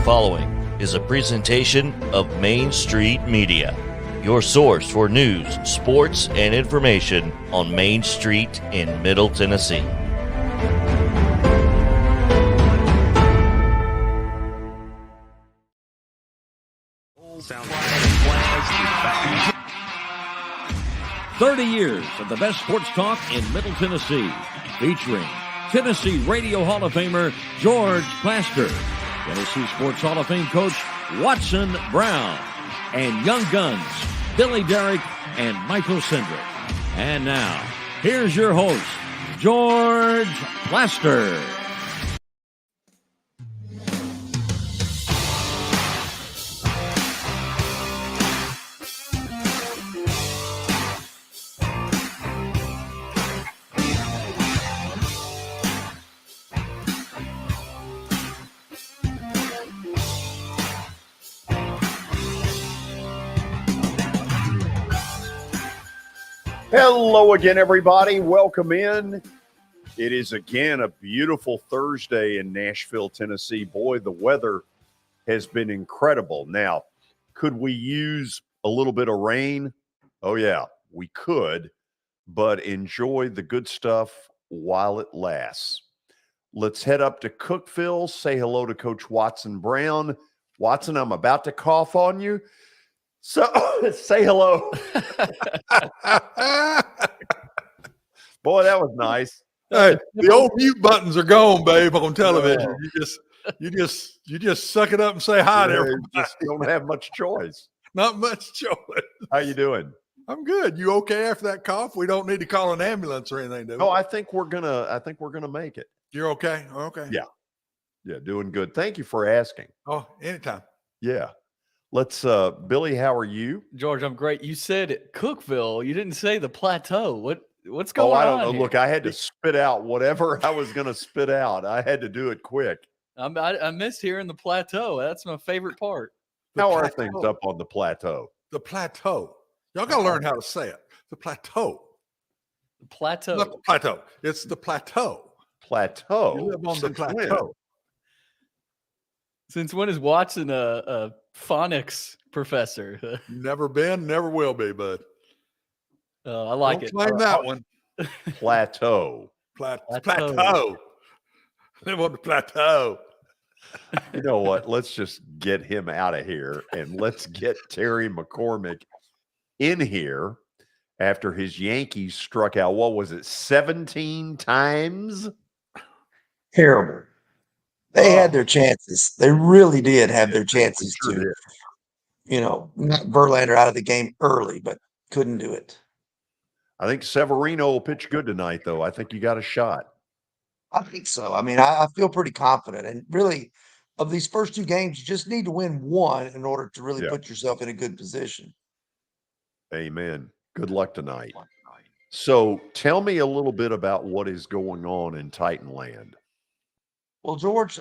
following is a presentation of Main Street Media, your source for news, sports, and information on Main Street in Middle Tennessee. Sounds like 30 years of the best sports talk in Middle Tennessee, featuring Tennessee Radio Hall of Famer George Plaster, Tennessee Sports Hall of Fame coach Watson Brown, and young guns Billy Derrick and Michael Cindric. And now, here's your host, George Plaster. Hello again, everybody. Welcome in. It is again a beautiful Thursday in Nashville, Tennessee. Boy, the weather has been incredible. Now, could we use a little bit of rain? Oh, yeah, we could, but enjoy the good stuff while it lasts. Let's head up to Cookeville, say hello to Coach Watson Brown. Watson, I'm about to cough on you. So say hello. Boy, that was nice. Hey, the old mute buttons are gone, babe, on television. You just suck it up and say hi to everybody. Just don't have much choice. Not much choice. How you doing? I'm good. You okay after that cough? We don't need to call an ambulance or anything, do we? No, I think we're gonna make it. You're okay? Okay. Yeah, doing good. Thank you for asking. Oh, anytime. Yeah. Let's Billy, how are you? George, I'm great. You said Cookeville. You didn't say the Plateau. What's going on? I don't know. Here? Look, I had to spit out whatever I was going to spit out. I had to do it quick. I missed hearing the Plateau. That's my favorite part. How are things up on the Plateau? The Plateau. Y'all got to learn how to say it. The Plateau. The Plateau. Not the Plateau. It's the Plateau. Plateau. You live on the Plateau. Since when is Watson a phonics professor? Never been, never will be, bud. I like Don't it. claim that one. Plateau. Plateau. Live on the Plateau. You know what? Let's just get him out of here and let's get Terry McCormick in here after his Yankees struck out. What was it? 17 times? Terrible. They had their chances. They really did have their chances to, knock Verlander out of the game early, but couldn't do it. I think Severino will pitch good tonight, though. I think you got a shot. I think so. I mean, I feel pretty confident. And really, of these first two games, you just need to win one in order to really put yourself in a good position. Amen. Good luck tonight. So tell me a little bit about what is going on in Titanland. Well, George,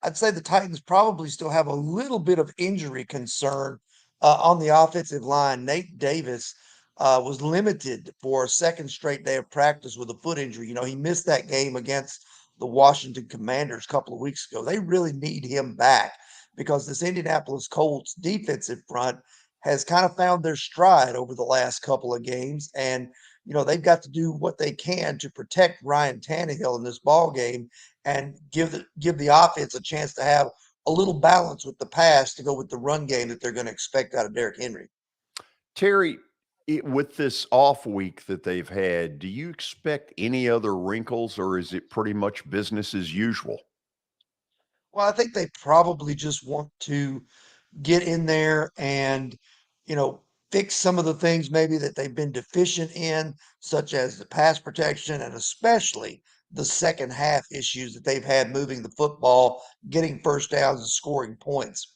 I'd say the Titans probably still have a little bit of injury concern on the offensive line. Nate Davis was limited for a second straight day of practice with a foot injury. He missed that game against the Washington Commanders a couple of weeks ago. They really need him back because this Indianapolis Colts defensive front has kind of found their stride over the last couple of games. And they've got to do what they can to protect Ryan Tannehill in this ball game and give the offense a chance to have a little balance with the pass to go with the run game that they're going to expect out of Derrick Henry. Terry, with this off week that they've had, do you expect any other wrinkles or is it pretty much business as usual? Well, I think they probably just want to get in there and, fix some of the things maybe that they've been deficient in, such as the pass protection and especially the second half issues that they've had moving the football, getting first downs and scoring points.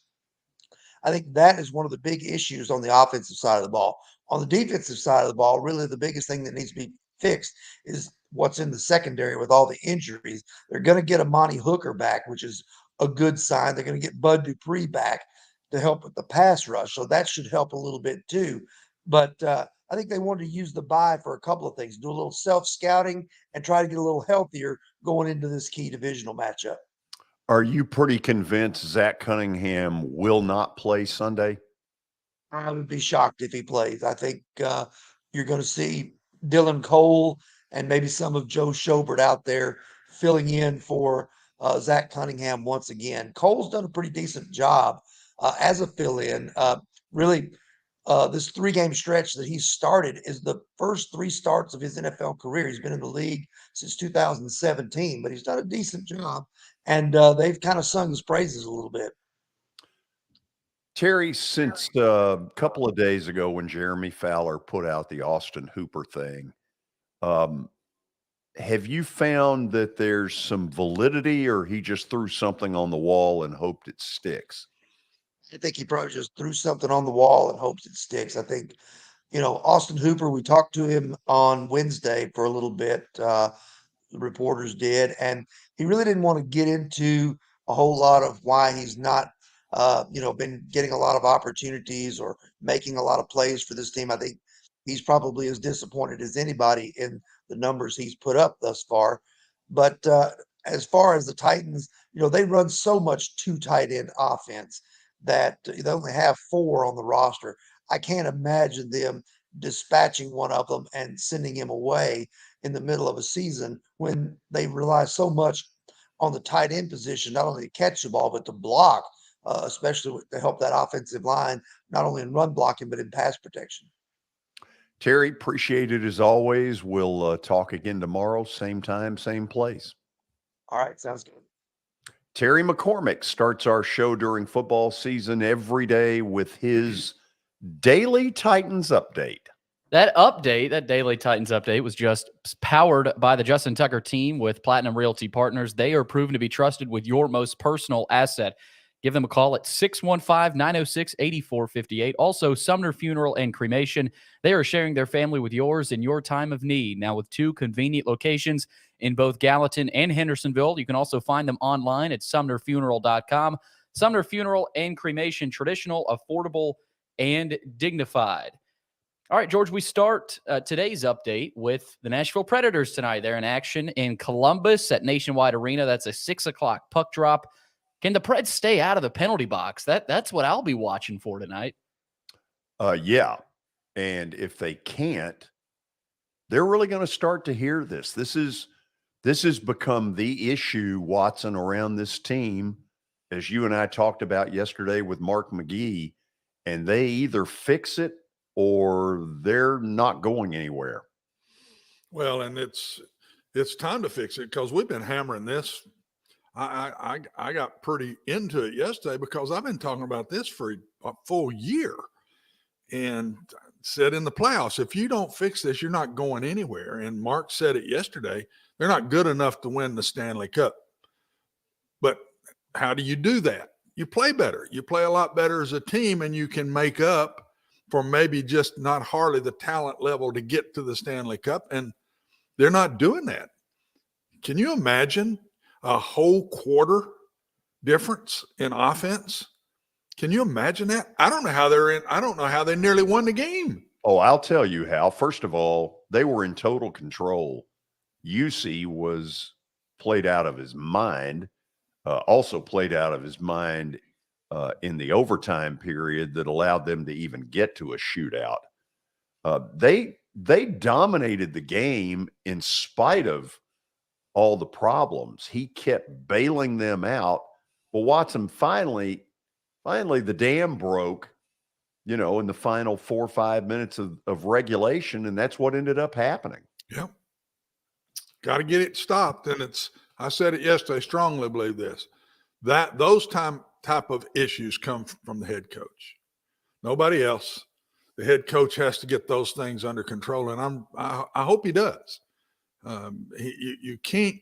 I think that is one of the big issues on the offensive side of the ball. On the defensive side of the ball, really the biggest thing that needs to be fixed is what's in the secondary with all the injuries. They're going to get Amani Hooker back, which is a good sign. They're going to get Bud Dupree back to help with the pass rush. So that should help a little bit too. But I think they wanted to use the bye for a couple of things, do a little self-scouting and try to get a little healthier going into this key divisional matchup. Are you pretty convinced Zach Cunningham will not play Sunday? I would be shocked if he plays. I think you're going to see Dylan Cole and maybe some of Joe Schobert out there filling in for Zach Cunningham once again. Cole's done a pretty decent job as a fill-in. Really, this 3-game stretch that he started is the first 3 starts of his NFL career. He's been in the league since 2017, but he's done a decent job, and they've kind of sung his praises a little bit. Terry, since a couple of days ago when Jeremy Fowler put out the Austin Hooper thing, have you found that there's some validity, or he just threw something on the wall and hoped it sticks? I think he probably just threw something on the wall and hopes it sticks. I think, Austin Hooper, we talked to him on Wednesday for a little bit. The reporters did, and he really didn't want to get into a whole lot of why he's not, been getting a lot of opportunities or making a lot of plays for this team. I think he's probably as disappointed as anybody in the numbers he's put up thus far. But as far as the Titans, they run so much 2 tight end offense that they only have 4 on the roster. I can't imagine them dispatching one of them and sending him away in the middle of a season when they rely so much on the tight end position, not only to catch the ball, but to block, especially to help that offensive line, not only in run blocking, but in pass protection. Terry, appreciate it as always. We'll talk again tomorrow, same time, same place. All right, sounds good. Terry McCormick starts our show during football season every day with his daily Titans update. That daily Titans update, was just powered by the Justin Tucker team with Platinum Realty Partners. They are proven to be trusted with your most personal asset. Give them a call at 615-906-8458. Also, Sumner Funeral and Cremation. They are sharing their family with yours in your time of need. Now, with 2 convenient locations in both Gallatin and Hendersonville. You can also find them online at sumnerfuneral.com. Sumner Funeral and Cremation, traditional, affordable, and dignified. All right, George, we start today's update with the Nashville Predators tonight. They're in action in Columbus at Nationwide Arena. That's a 6 o'clock puck drop. Can the Preds stay out of the penalty box? That's what I'll be watching for tonight. Yeah. And if they can't, they're really going to start to hear this. This has become the issue, Watson, around this team, as you and I talked about yesterday with Mark McGee, and they either fix it or they're not going anywhere. Well, and it's time to fix it because we've been hammering this. I got pretty into it yesterday because I've been talking about this for a full year and said in the playoffs, if you don't fix this, you're not going anywhere. And Mark said it yesterday. They're not good enough to win the Stanley Cup. But how do you do that? You play better. You play a lot better as a team, and you can make up for maybe just not hardly the talent level to get to the Stanley Cup. And they're not doing that. Can you imagine a whole quarter difference in offense? Can you imagine that? I don't know how they nearly won the game. Oh, I'll tell you how. First of all, they were in total control. UC was played out of his mind, also played out of his mind in the overtime period that allowed them to even get to a shootout. They dominated the game in spite of all the problems. He kept bailing them out. Well, Watson, finally the dam broke, in the final 4 or 5 minutes of regulation, and that's what ended up happening. Yep. Got to get it stopped. And I said it yesterday, strongly believe this, that those type of issues come from the head coach. Nobody else. The head coach has to get those things under control, and I hope he does. You can't.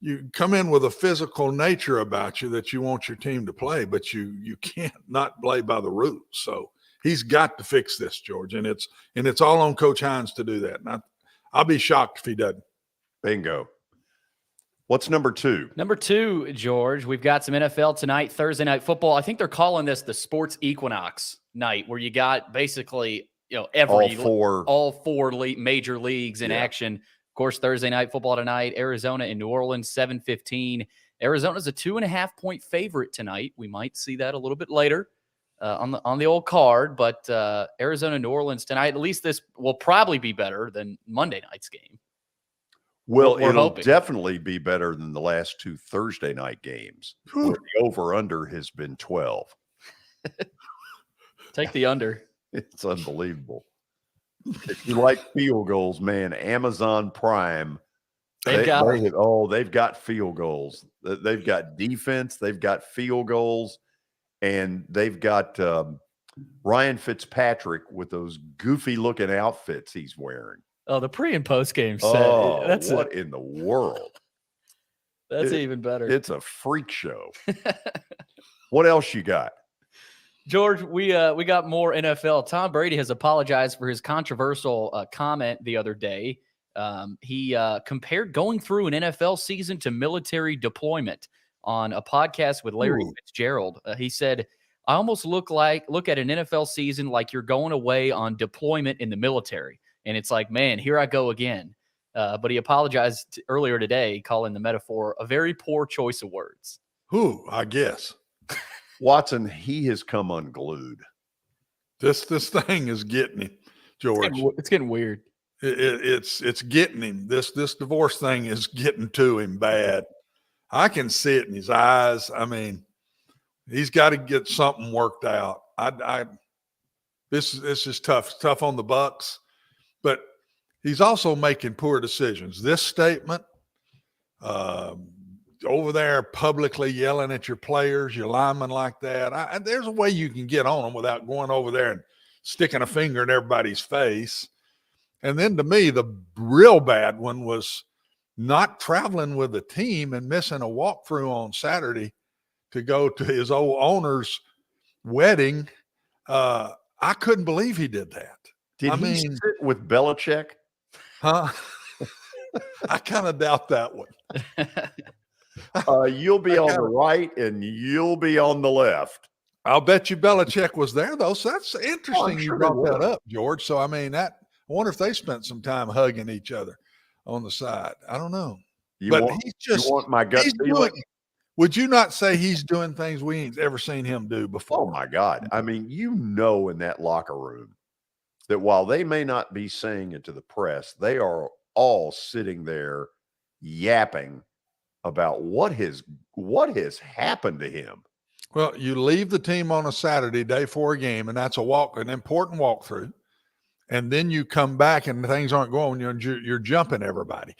You come in with a physical nature about you that you want your team to play, but you can't not play by the rules. So he's got to fix this, George, and it's all on Coach Hines to do that. And I'll be shocked if he doesn't. Bingo. What's number 2? Number 2, George, we've got some NFL tonight, Thursday Night Football. I think they're calling this the Sports Equinox night, where you got basically all four major leagues in action. Of course, Thursday Night Football tonight, Arizona and New Orleans, 7:15. Arizona's a 2.5-point favorite tonight. We might see that a little bit later on the old card, but Arizona, New Orleans tonight. At least this will probably be better than Monday night's game. Well, We're it'll hoping. definitely be better than the last 2 Thursday night games, where the over-under has been 12. Take the under. It's unbelievable. If you like field goals, man, Amazon Prime, they've got field goals. They've got defense, they've got field goals, and they've got Ryan Fitzpatrick with those goofy-looking outfits he's wearing. Oh, the pre and post game set. Oh, what in the world? That's even better. It's a freak show. What else you got? George, we got more NFL. Tom Brady has apologized for his controversial comment the other day. He compared going through an NFL season to military deployment on a podcast with Larry Fitzgerald. He said, "I almost look at an NFL season like you're going away on deployment in the military." And it's like, man, here I go again. But he apologized earlier today, calling the metaphor a very poor choice of words. I guess. Watson, he has come unglued. This thing is getting him, George. It's getting weird. It's getting him. This divorce thing is getting to him bad. I can see it in his eyes. I mean, he's got to get something worked out. This is tough. It's tough on the Bucks, but he's also making poor decisions. This statement, over there publicly yelling at your players, your linemen like that. There's a way you can get on them without going over there and sticking a finger in everybody's face. And then to me, the real bad one was not traveling with the team and missing a walkthrough on Saturday to go to his old owner's wedding. I couldn't believe he did that. Did he sit with Belichick? Huh? I kind of doubt that one. You'll be on the right and you'll be on the left. I'll bet you Belichick was there, though. So that's interesting sure you brought that up, George. So, I mean, I wonder if they spent some time hugging each other on the side. I don't know. You want my gut feeling? Would you not say he's doing things we ain't ever seen him do before? Oh, my God. I mean, in that locker room that while they may not be saying it to the press, they are all sitting there yapping about what has happened to him. Well, you leave the team on a Saturday day for a game, and that's an important walkthrough. And then you come back and things aren't going, you're jumping everybody.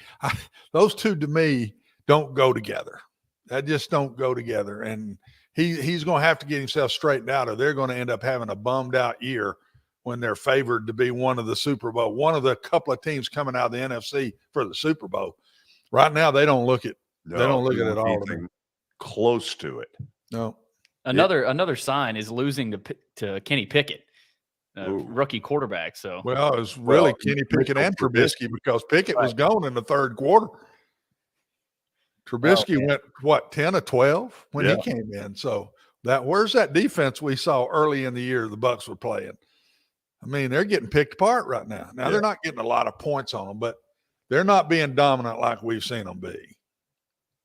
Those two to me don't go together. That just don't go together. And he's going to have to get himself straightened out, or they're going to end up having a bummed out year when they're favored to be one of the couple of teams coming out of the NFC for the Super Bowl. Right now, they don't look at it all. Anything close to it. No. Another sign is losing to Kenny Pickett, rookie quarterback. So it was really Kenny Pickett and Trubisky, because Pickett was gone in the third quarter. Trubisky went 10 of 12 when he came in. So where's that defense we saw early in the year the Bucs were playing? I mean, they're getting picked apart right now. Now they're not getting a lot of points on them, but they're not being dominant like we've seen them be.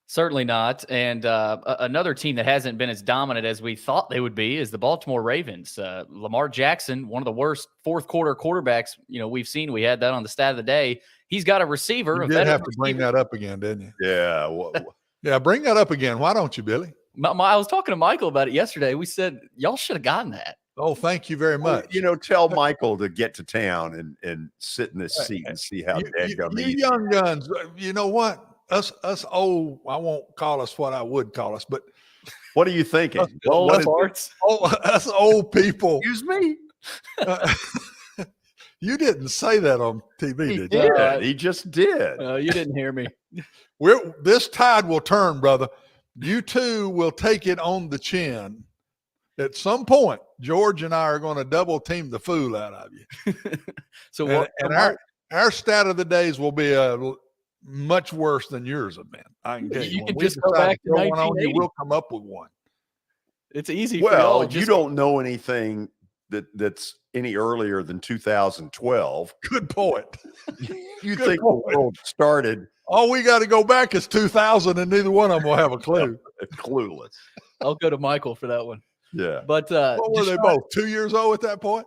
Certainly not. And another team that hasn't been as dominant as we thought they would be is the Baltimore Ravens. Lamar Jackson, one of the worst fourth quarter quarterbacks we've seen. We had that on the stat of the day. He's got a receiver. You did have to bring that up again, didn't you? Yeah. Yeah, bring that up again. Why don't you, Billy? I was talking to Michael about it yesterday. We said, y'all should have gotten that. Oh, thank you very much. Tell Michael to get to town and sit in this seat and see how dadgum you young guns, you know what? Us old, I won't call us what I would call us, but what are you thinking? Us old people. Excuse me? You didn't say that on TV, did you? He just did. You didn't hear me. This tide will turn, brother. You two will take it on the chin. At some point, George and I are going to double team the fool out of you. So our stat of the days will be much worse than yours have been. I can tell you. You can just go back to 1980. We'll come up with one. It's easy. Well, you don't know anything that's any earlier than 2012. Good point. You think the world started All we got to go back is 2000, and neither one of them will have a clue. Clueless. I'll go to Michael for that one. Yeah. But what were they both? 2 years old at that point?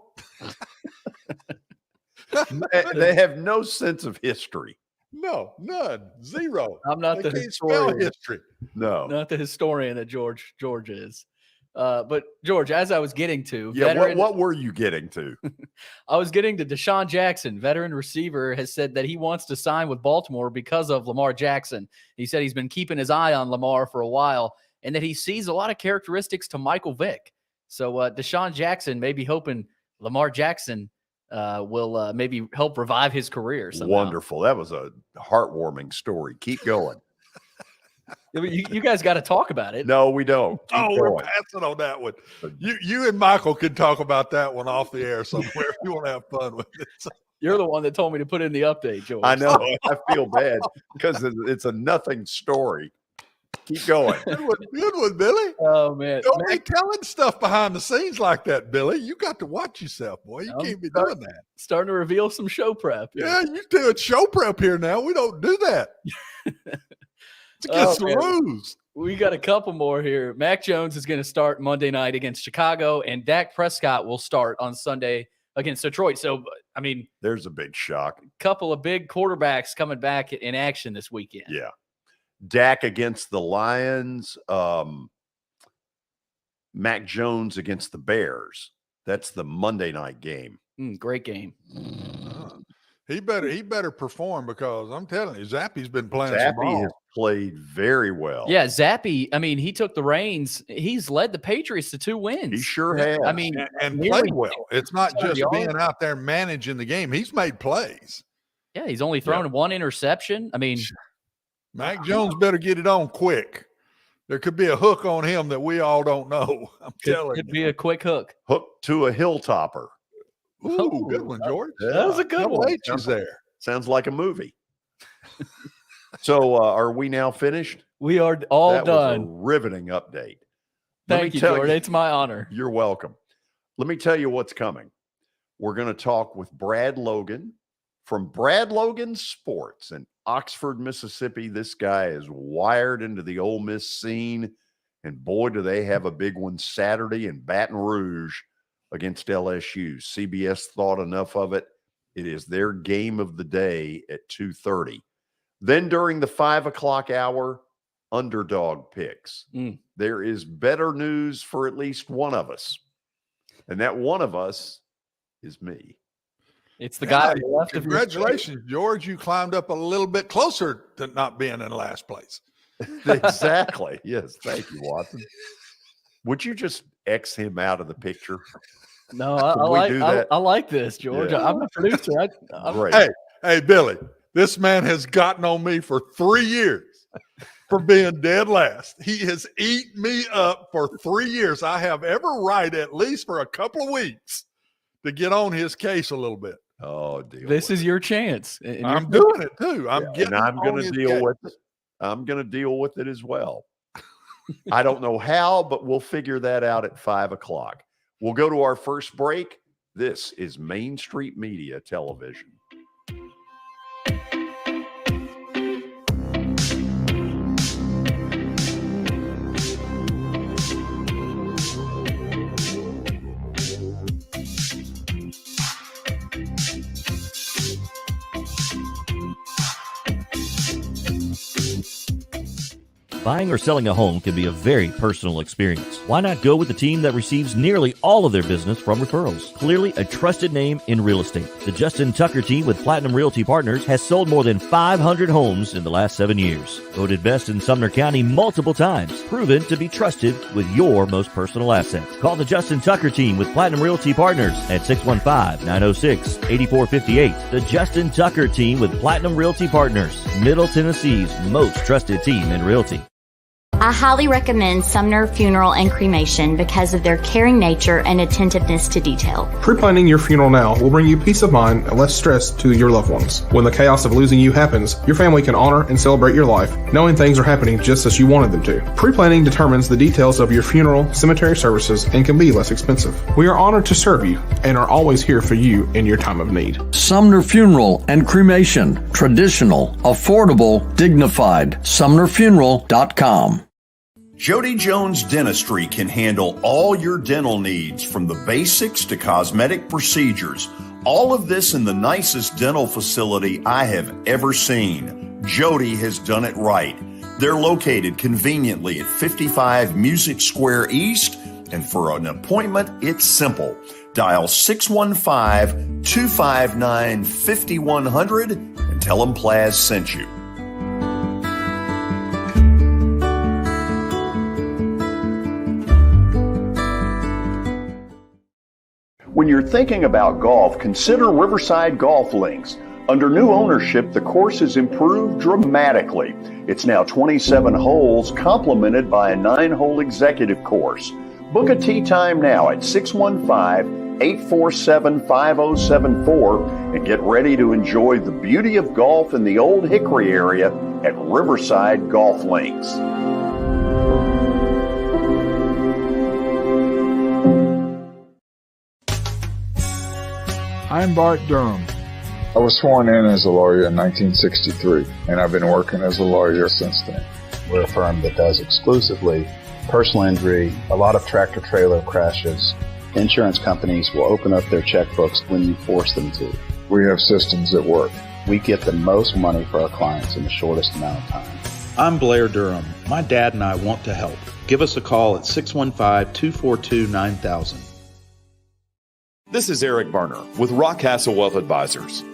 They have no sense of history. No, none, zero. I'm not They the can't spell historian. history. No. Not the historian that George is. But George, as I was getting to, Yeah. What were you getting to? I was getting to Deshaun Jackson, veteran receiver, has said that he wants to sign with Baltimore because of Lamar Jackson. He said he's been keeping his eye on Lamar for a while and that he sees a lot of characteristics to Michael Vick. So Deshaun Jackson may be hoping Lamar Jackson will maybe help revive his career somehow. Wonderful. That was a heartwarming story. Keep going. You guys got to talk about it. No, we don't. We're passing on that one. You and Michael can talk about that one off the air somewhere if you want to have fun with it. You're the one that told me to put in the update, George. I know. I feel bad because it's a nothing story. Keep going. Good one, Billy. Oh, man. Don't be telling stuff behind the scenes like that, Billy. You got to watch yourself, boy. You can't be doing that. Starting to reveal some show prep. Yeah, you doing show prep here now. We don't do that. It's against the rules. We got a couple more here. Mac Jones is going to start Monday night against Chicago, and Dak Prescott will start on Sunday against Detroit. So, I mean, there's a big shock. A couple of big quarterbacks coming back in action this weekend. Yeah. Dak against the Lions, Mac Jones against the Bears. That's the Monday night game. Great game. He better perform because I'm telling you, Zappy's been playing some Zappy ball. has played very well. Yeah, Zappy, I mean, he took the reins. He's led the Patriots to 2 wins. He sure has. I mean, and played well. It's not just being out there managing the game. He's made plays. Yeah, he's only thrown 1 interception. I mean, Mac Jones better get it on quick. There could be a hook on him that we all don't know. I'm telling you. Could be a quick hook. Hook to a hilltopper. Ooh, good one, George. Yeah. That was a good one. H's there. Sounds like a movie. So are we now finished? We are all that done. Was a riveting update. Thank you, George. It's my honor. You're welcome. Let me tell you what's coming. We're going to talk with Brad Logan from Brad Logan Sports in Oxford, Mississippi. This guy is wired into the Ole Miss scene, and boy, do they have a big one Saturday in Baton Rouge against LSU. CBS thought enough of it. It is their game of the day at 2:30. Then during the 5 o'clock hour, Underdog picks. There is better news for at least one of us, and that one of us is me. It's the guy on the left of your Congratulations, George. You climbed up a little bit closer to not being in last place. Exactly. Yes. Thank you, Watson. Would you just X him out of the picture? No, I like this, George. Yeah. I'm a producer. Great. Hey, Billy, this man has gotten on me for 3 years for being dead last. He has eaten me up for 3 years. I have every right, at least for a couple of weeks, to get on his case a little bit. Oh, deal. This is your chance. And I'm doing it too. I'm going to deal with it. I'm going to deal with it as well. I don't know how, but we'll figure that out at 5 o'clock. We'll go to our first break. This is Main Street Media Television. Buying or selling a home can be a very personal experience. Why not go with the team that receives nearly all of their business from referrals? Clearly a trusted name in real estate. The Justin Tucker team with Platinum Realty Partners has sold more than 500 homes in the last 7 years. Voted best in Sumner County multiple times. Proven to be trusted with your most personal assets. Call the Justin Tucker team with Platinum Realty Partners at 615-906-8458. The Justin Tucker team with Platinum Realty Partners, Middle Tennessee's most trusted team in realty. I highly recommend Sumner Funeral and Cremation because of their caring nature and attentiveness to detail. Pre-planning your funeral now will bring you peace of mind and less stress to your loved ones. When the chaos of losing you happens, your family can honor and celebrate your life, knowing things are happening just as you wanted them to. Pre-planning determines the details of your funeral, cemetery services, and can be less expensive. We are honored to serve you and are always here for you in your time of need. Sumner Funeral and Cremation. Traditional, affordable, dignified. SumnerFuneral.com. Jody Jones Dentistry can handle all your dental needs, from the basics to cosmetic procedures. All of this in the nicest dental facility I have ever seen. Jody has done it right. They're located conveniently at 55 Music Square East, and for an appointment, it's simple. Dial 615-259-5100 and tell them Plaz sent you. When you're thinking about golf, consider Riverside Golf Links. Under new ownership, the course has improved dramatically. It's now 27 holes, complemented by a 9-hole executive course. Book a tee time now at 615-847-5074 and get ready to enjoy the beauty of golf in the Old Hickory area at Riverside Golf Links. I'm Bart Durham. I was sworn in as a lawyer in 1963, and I've been working as a lawyer since then. We're a firm that does exclusively personal injury, a lot of tractor-trailer crashes. Insurance companies will open up their checkbooks when you force them to. We have systems that work. We get the most money for our clients in the shortest amount of time. I'm Blair Durham. My dad and I want to help. Give us a call at 615-242-9000. This is Eric Berner with Rockcastle Wealth Advisors.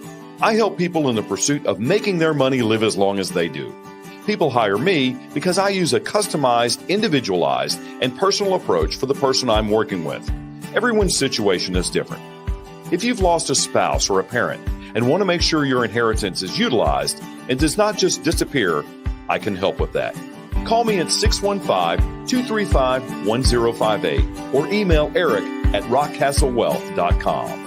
I help people in the pursuit of making their money live as long as they do. People hire me because I use a customized, individualized, and personal approach for the person I'm working with. Everyone's situation is different. If you've lost a spouse or a parent and want to make sure your inheritance is utilized and does not just disappear, I can help with that. Call me at 615-235-1058 or email Eric at rockcastlewealth.com.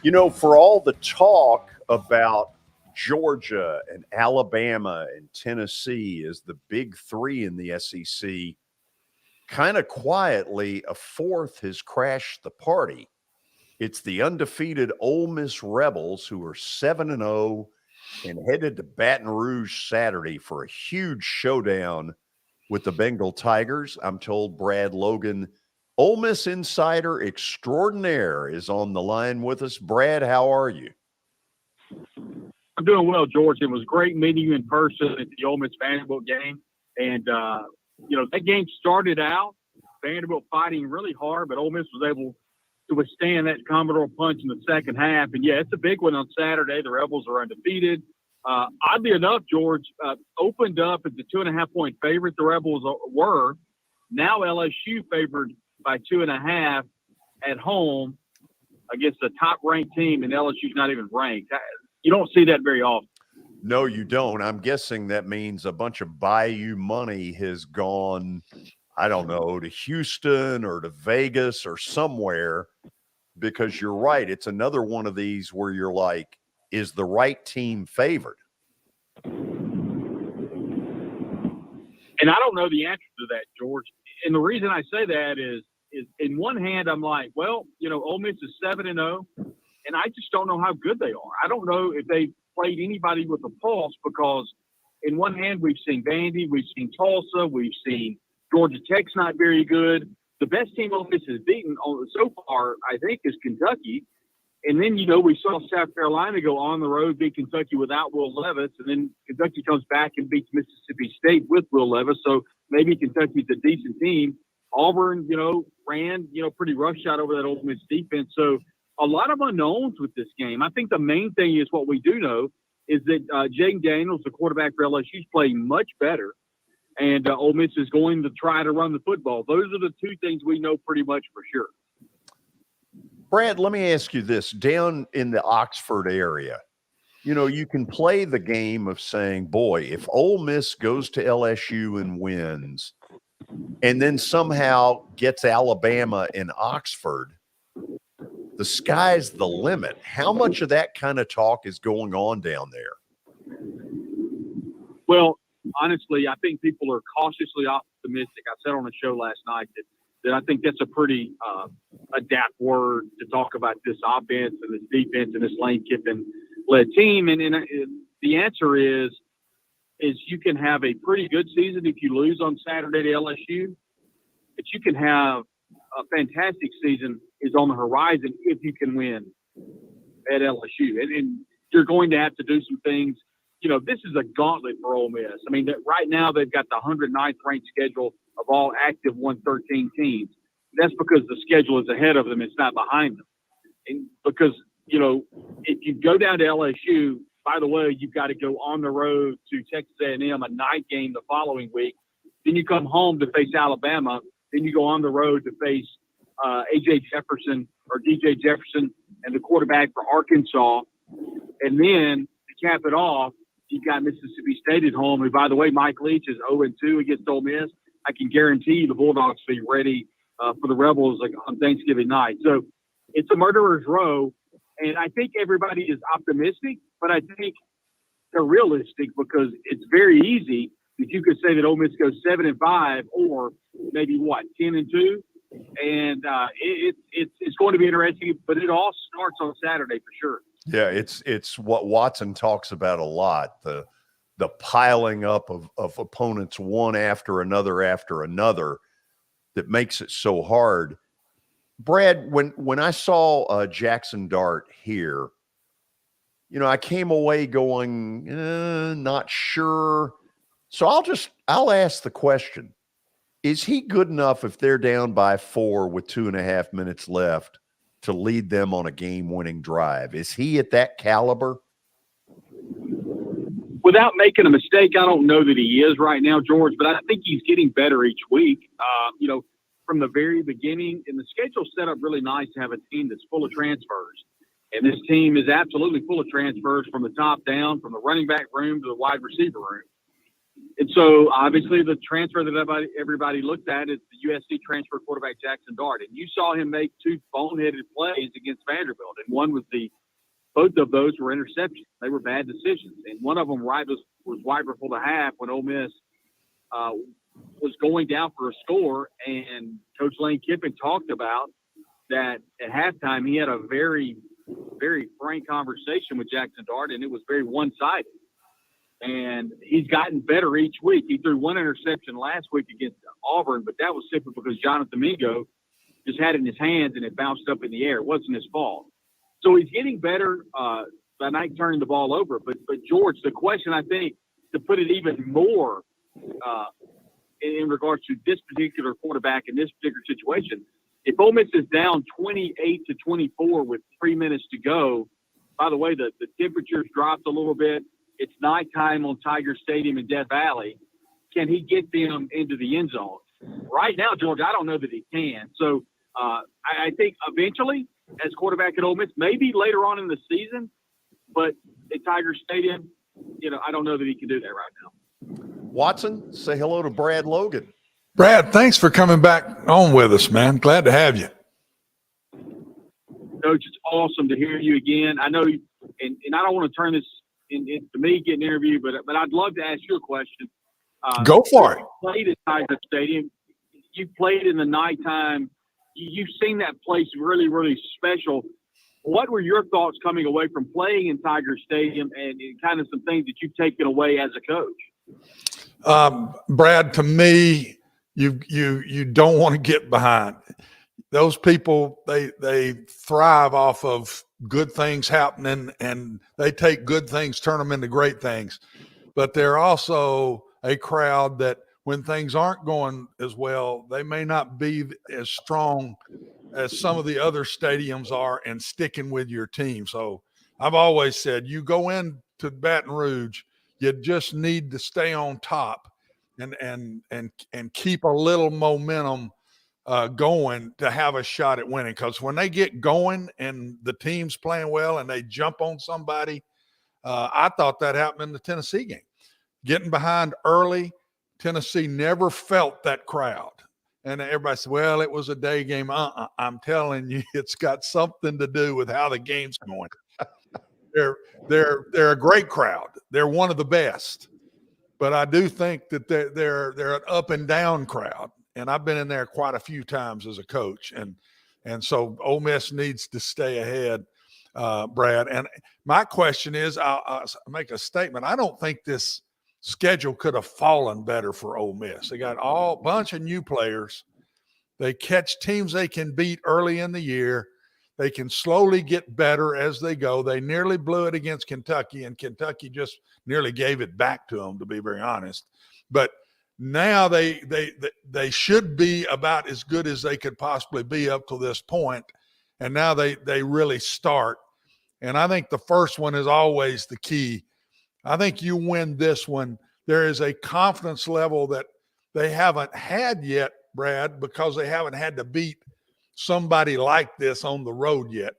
You know, for all the talk about Georgia and Alabama and Tennessee as the big three in the SEC, kind of quietly, a fourth has crashed the party. It's the undefeated Ole Miss Rebels, who are 7-0 and headed to Baton Rouge Saturday for a huge showdown with the Bengal Tigers. I'm told Brad Logan, Ole Miss insider extraordinaire, is on the line with us. Brad, how are you? I'm doing well, George. It was great meeting you in person at the Ole Miss Vanderbilt game. And, that game started out, Vanderbilt fighting really hard, but Ole Miss was able to withstand that Commodore punch in the second half. And, yeah, it's a big one on Saturday. The Rebels are undefeated. Oddly enough, George, opened up as a 2.5-point favorite. The Rebels were. Now LSU favored by 2.5 at home against a top-ranked team, and LSU's not even ranked. You don't see that very often. No, you don't. I'm guessing that means a bunch of Bayou money has gone, I don't know, to Houston or to Vegas or somewhere, because you're right. It's another one of these where you're like, is the right team favored? And And I don't know the answer to that, George. And the reason I say that is in one hand, I'm like, well, Ole Miss is 7-0, and I just don't know how good they are. I don't know if they played anybody with a pulse, because in one hand, we've seen Vandy, we've seen Tulsa, we've seen Georgia Tech's not very good. The best team Ole Miss has beaten so far, I think, is Kentucky. And then, we saw South Carolina go on the road, beat Kentucky without Will Levis, and then Kentucky comes back and beats Mississippi State with Will Levis. So maybe Kentucky's a decent team. Auburn, ran, pretty roughshod over that Ole Miss defense. So a lot of unknowns with this game. I think the main thing is what we do know is that Jaden Daniels, the quarterback for LSU, is playing much better, and Ole Miss is going to try to run the football. Those are the two things we know pretty much for sure. Brad, let me ask you this. Down in the Oxford area, you can play the game of saying, boy, if Ole Miss goes to LSU and wins and then somehow gets Alabama in Oxford, the sky's the limit. How much of that kind of talk is going on down there? Well, honestly, I think people are cautiously optimistic. I said on the show last night that I think that's a pretty adapt word to talk about this offense and this defense and this Lane Kiffin-led team. And the answer is you can have a pretty good season if you lose on Saturday to LSU, but you can have a fantastic season is on the horizon if you can win at LSU. And you're going to have to do some things. This is a gauntlet for Ole Miss. I mean, right now they've got the 109th ranked schedule of all active 113 teams. That's because the schedule is ahead of them. It's not behind them. And because, if you go down to LSU, by the way, you've got to go on the road to Texas A&M, a night game the following week. Then you come home to face Alabama. Then you go on the road to face A.J. Jefferson or D.J. Jefferson and the quarterback for Arkansas. And then to cap it off, you've got Mississippi State at home, who, by the way, Mike Leach is 0-2 against Ole Miss. I can guarantee you the Bulldogs will be ready for the Rebels on Thanksgiving night. So it's a murderer's row, and I think everybody is optimistic, but I think they're realistic because it's very easy that you could say that Ole Miss goes 7-5 or maybe 10-2, and it's going to be interesting. But it all starts on Saturday for sure. Yeah, it's what Watson talks about a lot, the piling up of opponents one after another that makes it so hard. Brad, when I saw Jackson Dart here, I came away going, not sure. So I'll ask the question, is he good enough if they're down by 4 with 2.5 minutes left to lead them on a game-winning drive? Is he at that caliber? Without making a mistake, I don't know that he is right now, George, but I think he's getting better each week. From the very beginning, and the schedule's set up really nice to have a team that's full of transfers. And this team is absolutely full of transfers from the top down, from the running back room to the wide receiver room. And so, obviously, the transfer that everybody looked at is the USC transfer quarterback Jackson Dart. And you saw him make 2 boneheaded plays against Vanderbilt. And one was both of those were interceptions. They were bad decisions. And one of them was wide before the half when Ole Miss was going down for a score. And Coach Lane Kiffin talked about that at halftime. He had a very, very frank conversation with Jackson Dart, and it was very one-sided. And he's gotten better each week. He threw 1 interception last week against Auburn, but that was simply because Jonathan Mingo just had it in his hands and it bounced up in the air. It wasn't his fault. So he's getting better by not turning the ball over. But George, the question, I think, to put it even more in regards to this particular quarterback in this particular situation, if Ole Miss is down 28-24 with 3 minutes to go, by the way, the temperature's dropped a little bit. It's nighttime on Tiger Stadium in Death Valley. Can he get them into the end zone? Right now, George, I don't know that he can. So I think eventually, as quarterback at Ole Miss, maybe later on in the season, but at Tiger Stadium, I don't know that he can do that right now. Watson, say hello to Brad Logan. Brad, thanks for coming back on with us, man. Glad to have you. Coach, it's awesome to hear you again. I know, and I don't want to turn this into me getting interviewed, but I'd love to ask you a question. Go for it. You played at Tiger Stadium. You played in the nighttime. You've seen that place really, really special. What were your thoughts coming away from playing in Tiger Stadium and kind of some things that you've taken away as a coach? Brad, to me, you don't want to get behind. Those people, they thrive off of good things happening, and they take good things, turn them into great things. But they're also a crowd that when things aren't going as well, they may not be as strong as some of the other stadiums are and sticking with your team. So I've always said, you go into Baton Rouge, you just need to stay on top and keep a little momentum going to have a shot at winning. Because when they get going and the team's playing well and they jump on somebody, I thought that happened in the Tennessee game. Getting behind early, Tennessee never felt that crowd. And everybody said, well, it was a day game. I'm telling you, it's got something to do with how the game's going. They're a great crowd. They're one of the best. But I do think that they're an up and down crowd. And I've been in there quite a few times as a coach. And so Ole Miss needs to stay ahead, Brad. And my question is, I'll make a statement. I don't think this schedule could have fallen better for Ole Miss. They got a bunch of new players. They catch teams they can beat early in the year. They can slowly get better as they go. They nearly blew it against Kentucky, and Kentucky just nearly gave it back to them, to be very honest. But now they should be about as good as they could possibly be up to this point, and now they really start. And I think the first one is always the key. I think you win this one. There is a confidence level that they haven't had yet, Brad, because they haven't had to beat somebody like this on the road yet.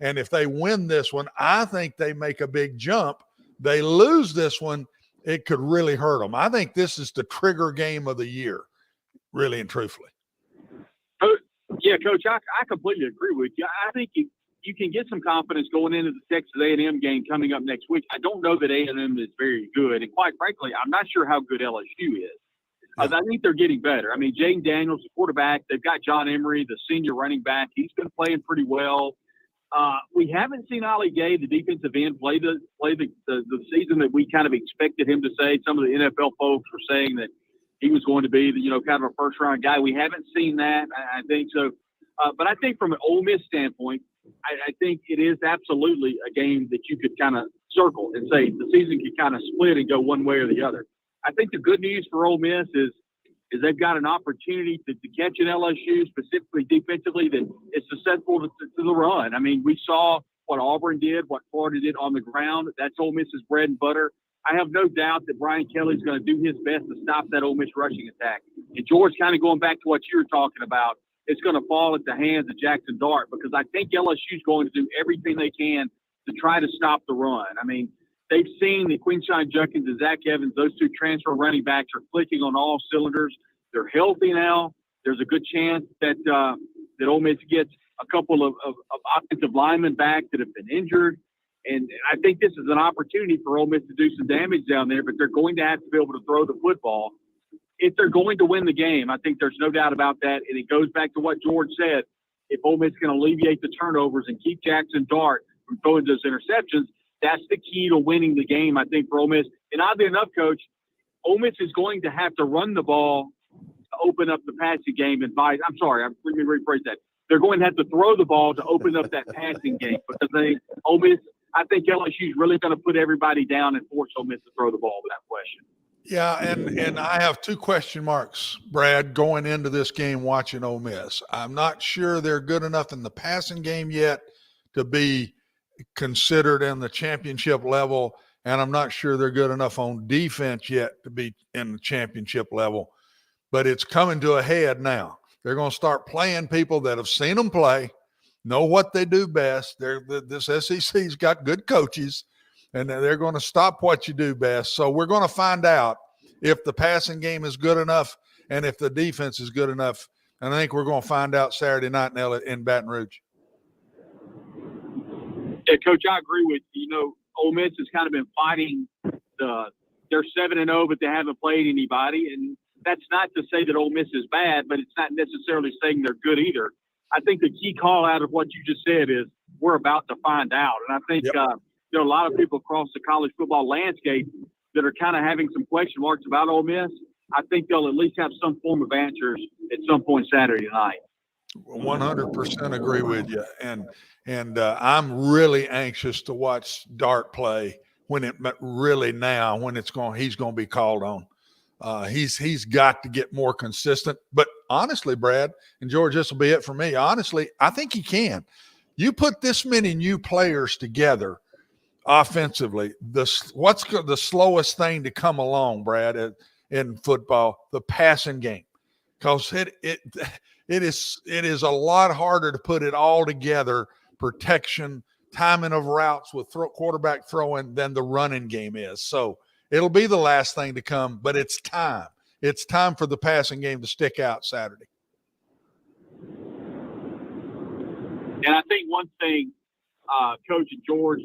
And if they win this one, I think they make a big jump. They lose this one, it could really hurt them. I think this is the trigger game of the year, really and truthfully. Yeah, Coach, I completely agree with you. I think you can get some confidence going into the Texas A&M game coming up next week. I don't know that A&M is very good. And quite frankly, I'm not sure how good LSU is. I think they're getting better. I mean, Jaden Daniels, the quarterback. They've got John Emery, the senior running back. He's been playing pretty well. We haven't seen Ali Gay, the defensive end, play the season that we kind of expected him to say. Some of the NFL folks were saying that he was going to be kind of a first-round guy. We haven't seen that. I think so. But I think from an Ole Miss standpoint, I think it is absolutely a game that you could kind of circle and say the season could kind of split and go one way or the other. I think the good news for Ole Miss is they've got an opportunity to catch an LSU, specifically defensively, that is susceptible to the run. I mean, we saw what Auburn did, what Florida did on the ground. That's Ole Miss's bread and butter. I have no doubt that Brian Kelly's going to do his best to stop that Ole Miss rushing attack. And George, kind of going back to what you were talking about, it's going to fall at the hands of Jackson Dart, because I think LSU's going to do everything they can to try to stop the run. I mean, they've seen the Quinshon Judkins and Zach Evans, those two transfer running backs, are clicking on all cylinders. They're healthy now. There's a good chance that Ole Miss gets a couple of offensive linemen back that have been injured. And I think this is an opportunity for Ole Miss to do some damage down there, but they're going to have to be able to throw the football if they're going to win the game. I think there's no doubt about that. And it goes back to what George said. If Ole Miss can alleviate the turnovers and keep Jackson Dart from throwing those interceptions, that's the key to winning the game, I think, for Ole Miss. And oddly enough, Coach, Ole Miss is going to have to run the ball to open up the passing game. And let me rephrase that. They're going to have to throw the ball to open up that passing game, because I think LSU is really going to put everybody down and force Ole Miss to throw the ball without question. Yeah, and I have two question marks, Brad, going into this game watching Ole Miss. I'm not sure they're good enough in the passing game yet to be considered in the championship level, and I'm not sure they're good enough on defense yet to be in the championship level. But it's coming to a head now. They're going to start playing people that have seen them play, know what they do best. This SEC's got good coaches, and they're going to stop what you do best. So we're going to find out if the passing game is good enough and if the defense is good enough. And I think we're going to find out Saturday night in Baton Rouge. Yeah, Coach, I agree with you. Ole Miss has kind of been fighting the they're 7-0, but they haven't played anybody. And that's not to say that Ole Miss is bad, but it's not necessarily saying they're good either. I think the key call out of what you just said is we're about to find out. And I think there are a lot of people across the college football landscape that are kind of having some question marks about Ole Miss. I think they'll at least have some form of answers at some point Saturday night. 100% agree with you. And I'm really anxious to watch Dart play when he's going to be called on. He's got to get more consistent. But honestly, Brad and George, this will be it for me. Honestly, I think he can. You put this many new players together offensively, what's the slowest thing to come along, Brad, in football? The passing game. Because it is a lot harder to put it all together, protection, timing of routes with quarterback throwing, than the running game is. So it'll be the last thing to come, but it's time. It's time for the passing game to stick out Saturday. And I think one thing, Coach and George,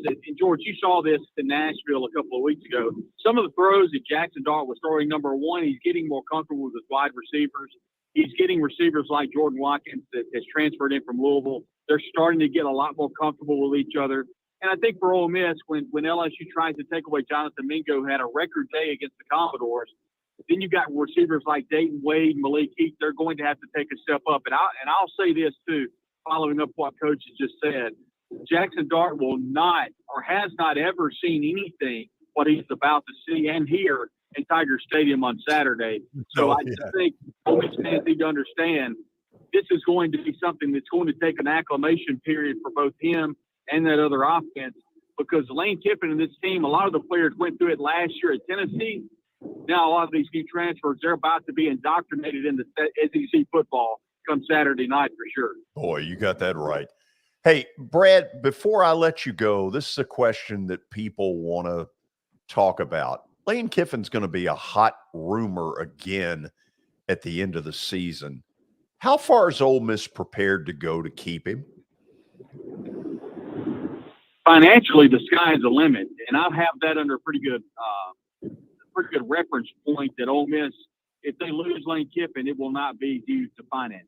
you saw this in Nashville a couple of weeks ago. Some of the throws that Jackson Dart was throwing, number one, he's getting more comfortable with his wide receivers. He's getting receivers like Jordan Watkins that has transferred in from Louisville. They're starting to get a lot more comfortable with each other. And I think for Ole Miss, when LSU tries to take away Jonathan Mingo, had a record day against the Commodores, then you've got receivers like Dayton Wade, Malik Heath. They're going to have to take a step up. And I'll say this too, following up what Coach has just said. Jackson Dart will not or has not ever seen anything what he's about to see and hear in Tiger Stadium on Saturday. So I just think Ole Miss fans need to understand this is going to be something that's going to take an acclimation period for both him and that other offense, because Lane Kiffin and this team, a lot of the players went through it last year at Tennessee. Now a lot of these new transfers, they're about to be indoctrinated into SEC football come Saturday night for sure. Boy, you got that right. Hey, Brad, before I let you go, this is a question that people want to talk about. Lane Kiffin's going to be a hot rumor again at the end of the season. How far is Ole Miss prepared to go to keep him? Financially, the sky's the limit, and I have that under a pretty good reference point that Ole Miss, if they lose Lane Kiffin, it will not be due to finance.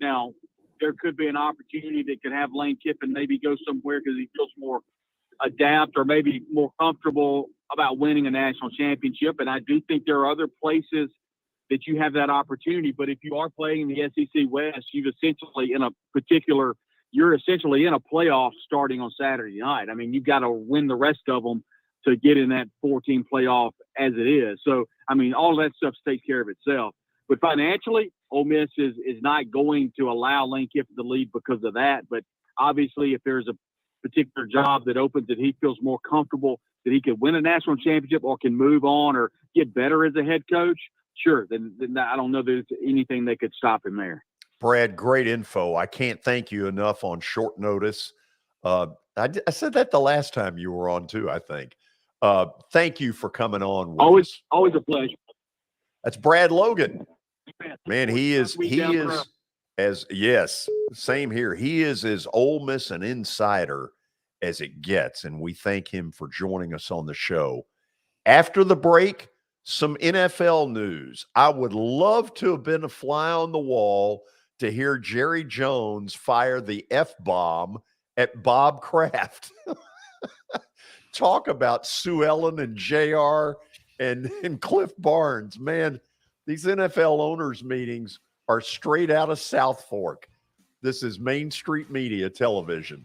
Now, there could be an opportunity that could have Lane Kiffin maybe go somewhere because he feels more adapt or maybe more comfortable about winning a national championship. And I do think there are other places that you have that opportunity. But if you are playing in the SEC West, you're essentially in a playoff starting on Saturday night. I mean, you've got to win the rest of them to get in that 14 playoff as it is. So, I mean, all that stuff takes care of itself. But financially, Ole Miss is not going to allow Lane Kiffin to lead because of that. But obviously, if there's a particular job that opens that he feels more comfortable that he could win a national championship or can move on or get better as a head coach, sure, then I don't know that there's anything that could stop him there. Brad, great info. I can't thank you enough on short notice. I said that the last time you were on too, I think. Thank you for coming on with us. Always a pleasure. That's Brad Logan. Man, he is same here. He is as Ole Miss an insider as it gets, and we thank him for joining us on the show. After the break, some NFL news. I would love to have been a fly on the wall to hear Jerry Jones fire the F-bomb at Bob Kraft. Talk about Sue Ellen and JR and Cliff Barnes. Man, these NFL owners meetings are straight out of South Fork. This is Main Street Media Television.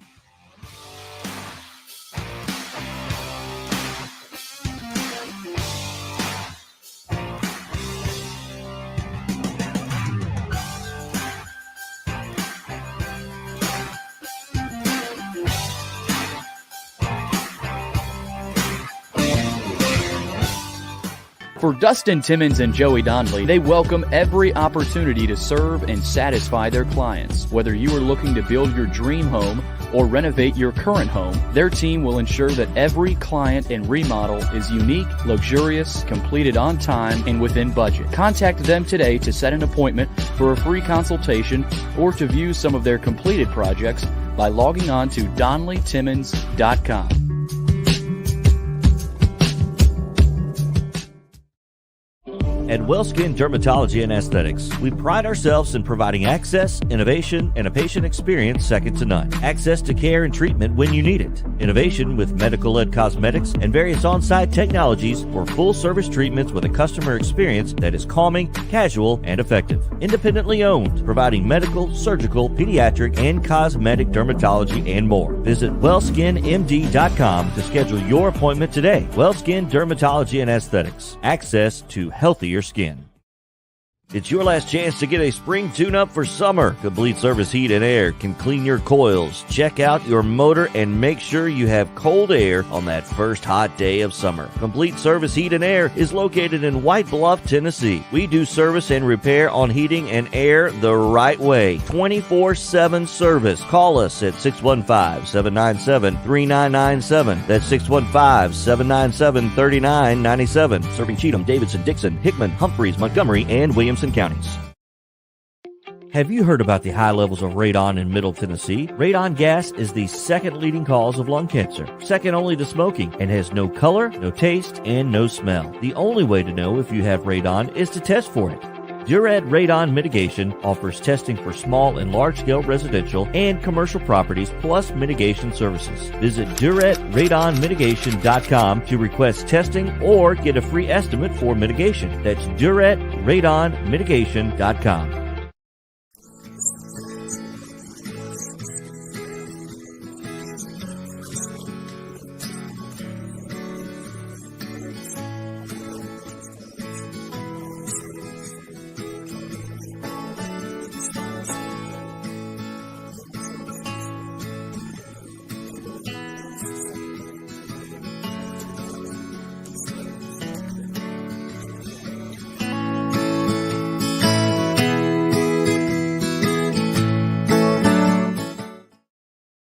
For Dustin Timmons and Joey Donnelly, they welcome every opportunity to serve and satisfy their clients. Whether you are looking to build your dream home or renovate your current home, their team will ensure that every client and remodel is unique, luxurious, completed on time, and within budget. Contact them today to set an appointment for a free consultation or to view some of their completed projects by logging on to DonnellyTimmons.com. At WellSkin Dermatology and Aesthetics, we pride ourselves in providing access, innovation, and a patient experience second to none. Access to care and treatment when you need it. Innovation with medical-led cosmetics and various on-site technologies for full-service treatments with a customer experience that is calming, casual, and effective. Independently owned, providing medical, surgical, pediatric, and cosmetic dermatology and more. Visit WellSkinMD.com to schedule your appointment today. WellSkin Dermatology and Aesthetics. Access to healthier skin. It's your last chance to get a spring tune-up for summer. Complete Service Heat and Air can clean your coils, check out your motor, and make sure you have cold air on that first hot day of summer. Complete Service Heat and Air is located in White Bluff, Tennessee. We do service and repair on heating and air the right way. 24/7 service. Call us at 615-797-3997. That's 615-797-3997. Serving Cheatham, Davidson, Dixon, Hickman, Humphreys, Montgomery, and Williamson counties. Have you heard about the high levels of radon in Middle Tennessee? Radon gas is the second leading cause of lung cancer, second only to smoking, and has no color, no taste, and no smell. The only way to know if you have radon is to test for it. Duret Radon Mitigation offers testing for small and large-scale residential and commercial properties, plus mitigation services. Visit DuretRadonMitigation.com to request testing or get a free estimate for mitigation. That's DuretRadonMitigation.com.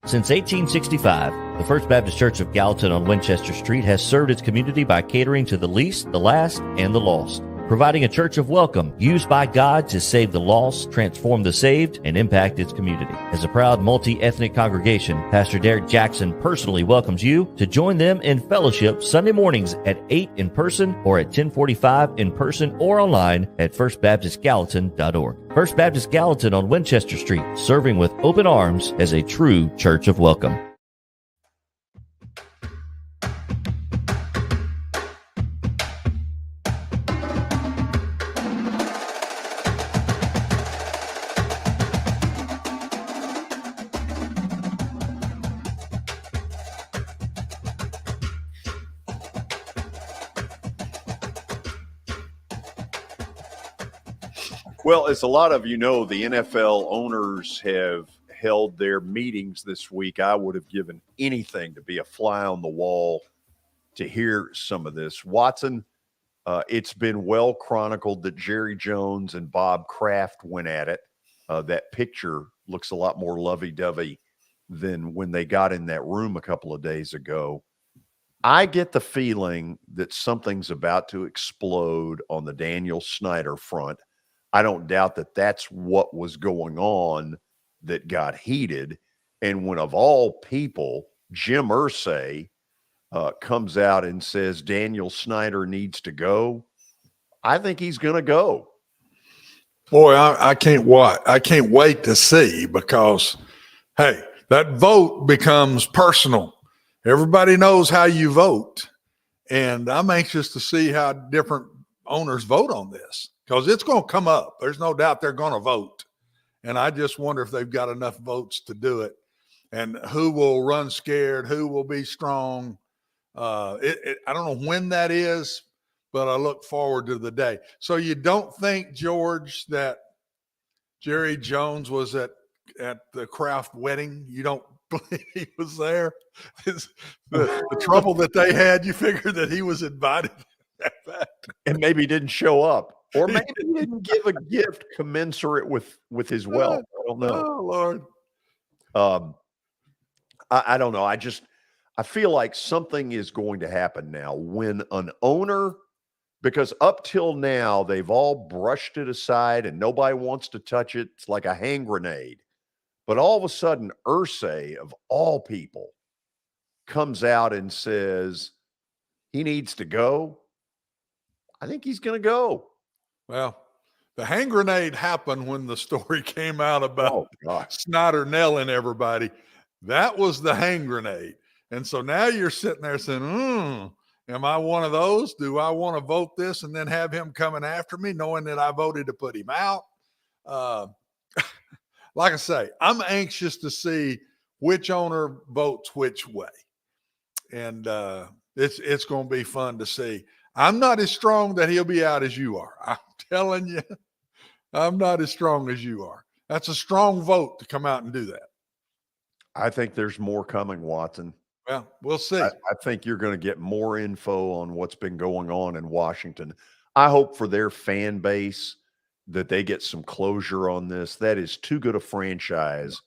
Since 1865, the First Baptist Church of Gallatin on Winchester Street has served its community by catering to the least, the last, and the lost, providing a church of welcome used by God to save the lost, transform the saved, and impact its community. As a proud multi-ethnic congregation, Pastor Derek Jackson personally welcomes you to join them in fellowship Sunday mornings at 8 in person or at 10:45 in person or online at firstbaptistgallatin.org. First Baptist Gallatin on Winchester Street, serving with open arms as a true church of welcome. Well, as a lot of you know, the NFL owners have held their meetings this week. I would have given anything to be a fly on the wall to hear some of this. Watson, it's been well chronicled that Jerry Jones and Bob Kraft went at it. That picture looks a lot more lovey-dovey than when they got in that room a couple of days ago. I get the feeling that something's about to explode on the Daniel Snyder front. I don't doubt that that's what was going on that got heated. And when, of all people, Jim Irsay comes out and says Daniel Snyder needs to go, I think he's going to go. Boy, I can't wait to see, because, hey, that vote becomes personal. Everybody knows how you vote. And I'm anxious to see how different owners vote on this, because it's going to come up. There's no doubt they're going to vote. And I just wonder if they've got enough votes to do it, and who will run scared, who will be strong. I don't know when that is, but I look forward to the day. So you don't think, George, that Jerry Jones was at the Kraft wedding? You don't believe he was there? The trouble that they had, you figured that he was invited and maybe didn't show up, or maybe he didn't give a gift commensurate with his wealth. I don't know. Oh, Lord. I don't know. I feel like something is going to happen now when an owner, because up till now they've all brushed it aside and nobody wants to touch it. It's like a hand grenade. But all of a sudden, Irsay, of all people, comes out and says he needs to go. I think he's going to go. Well, the hand grenade happened when the story came out about Snyder nailing everybody. That was the hand grenade. And so now you're sitting there saying, am I one of those? Do I want to vote this and then have him coming after me, knowing that I voted to put him out? Like I say, I'm anxious to see which owner votes which way. And it's going to be fun to see. I'm not as strong that he'll be out as you are. I'm telling you, I'm not as strong as you are. That's a strong vote to come out and do that. I think there's more coming, Watson. Well, we'll see. I think you're going to get more info on what's been going on in Washington. I hope for their fan base that they get some closure on this. That is too good a franchise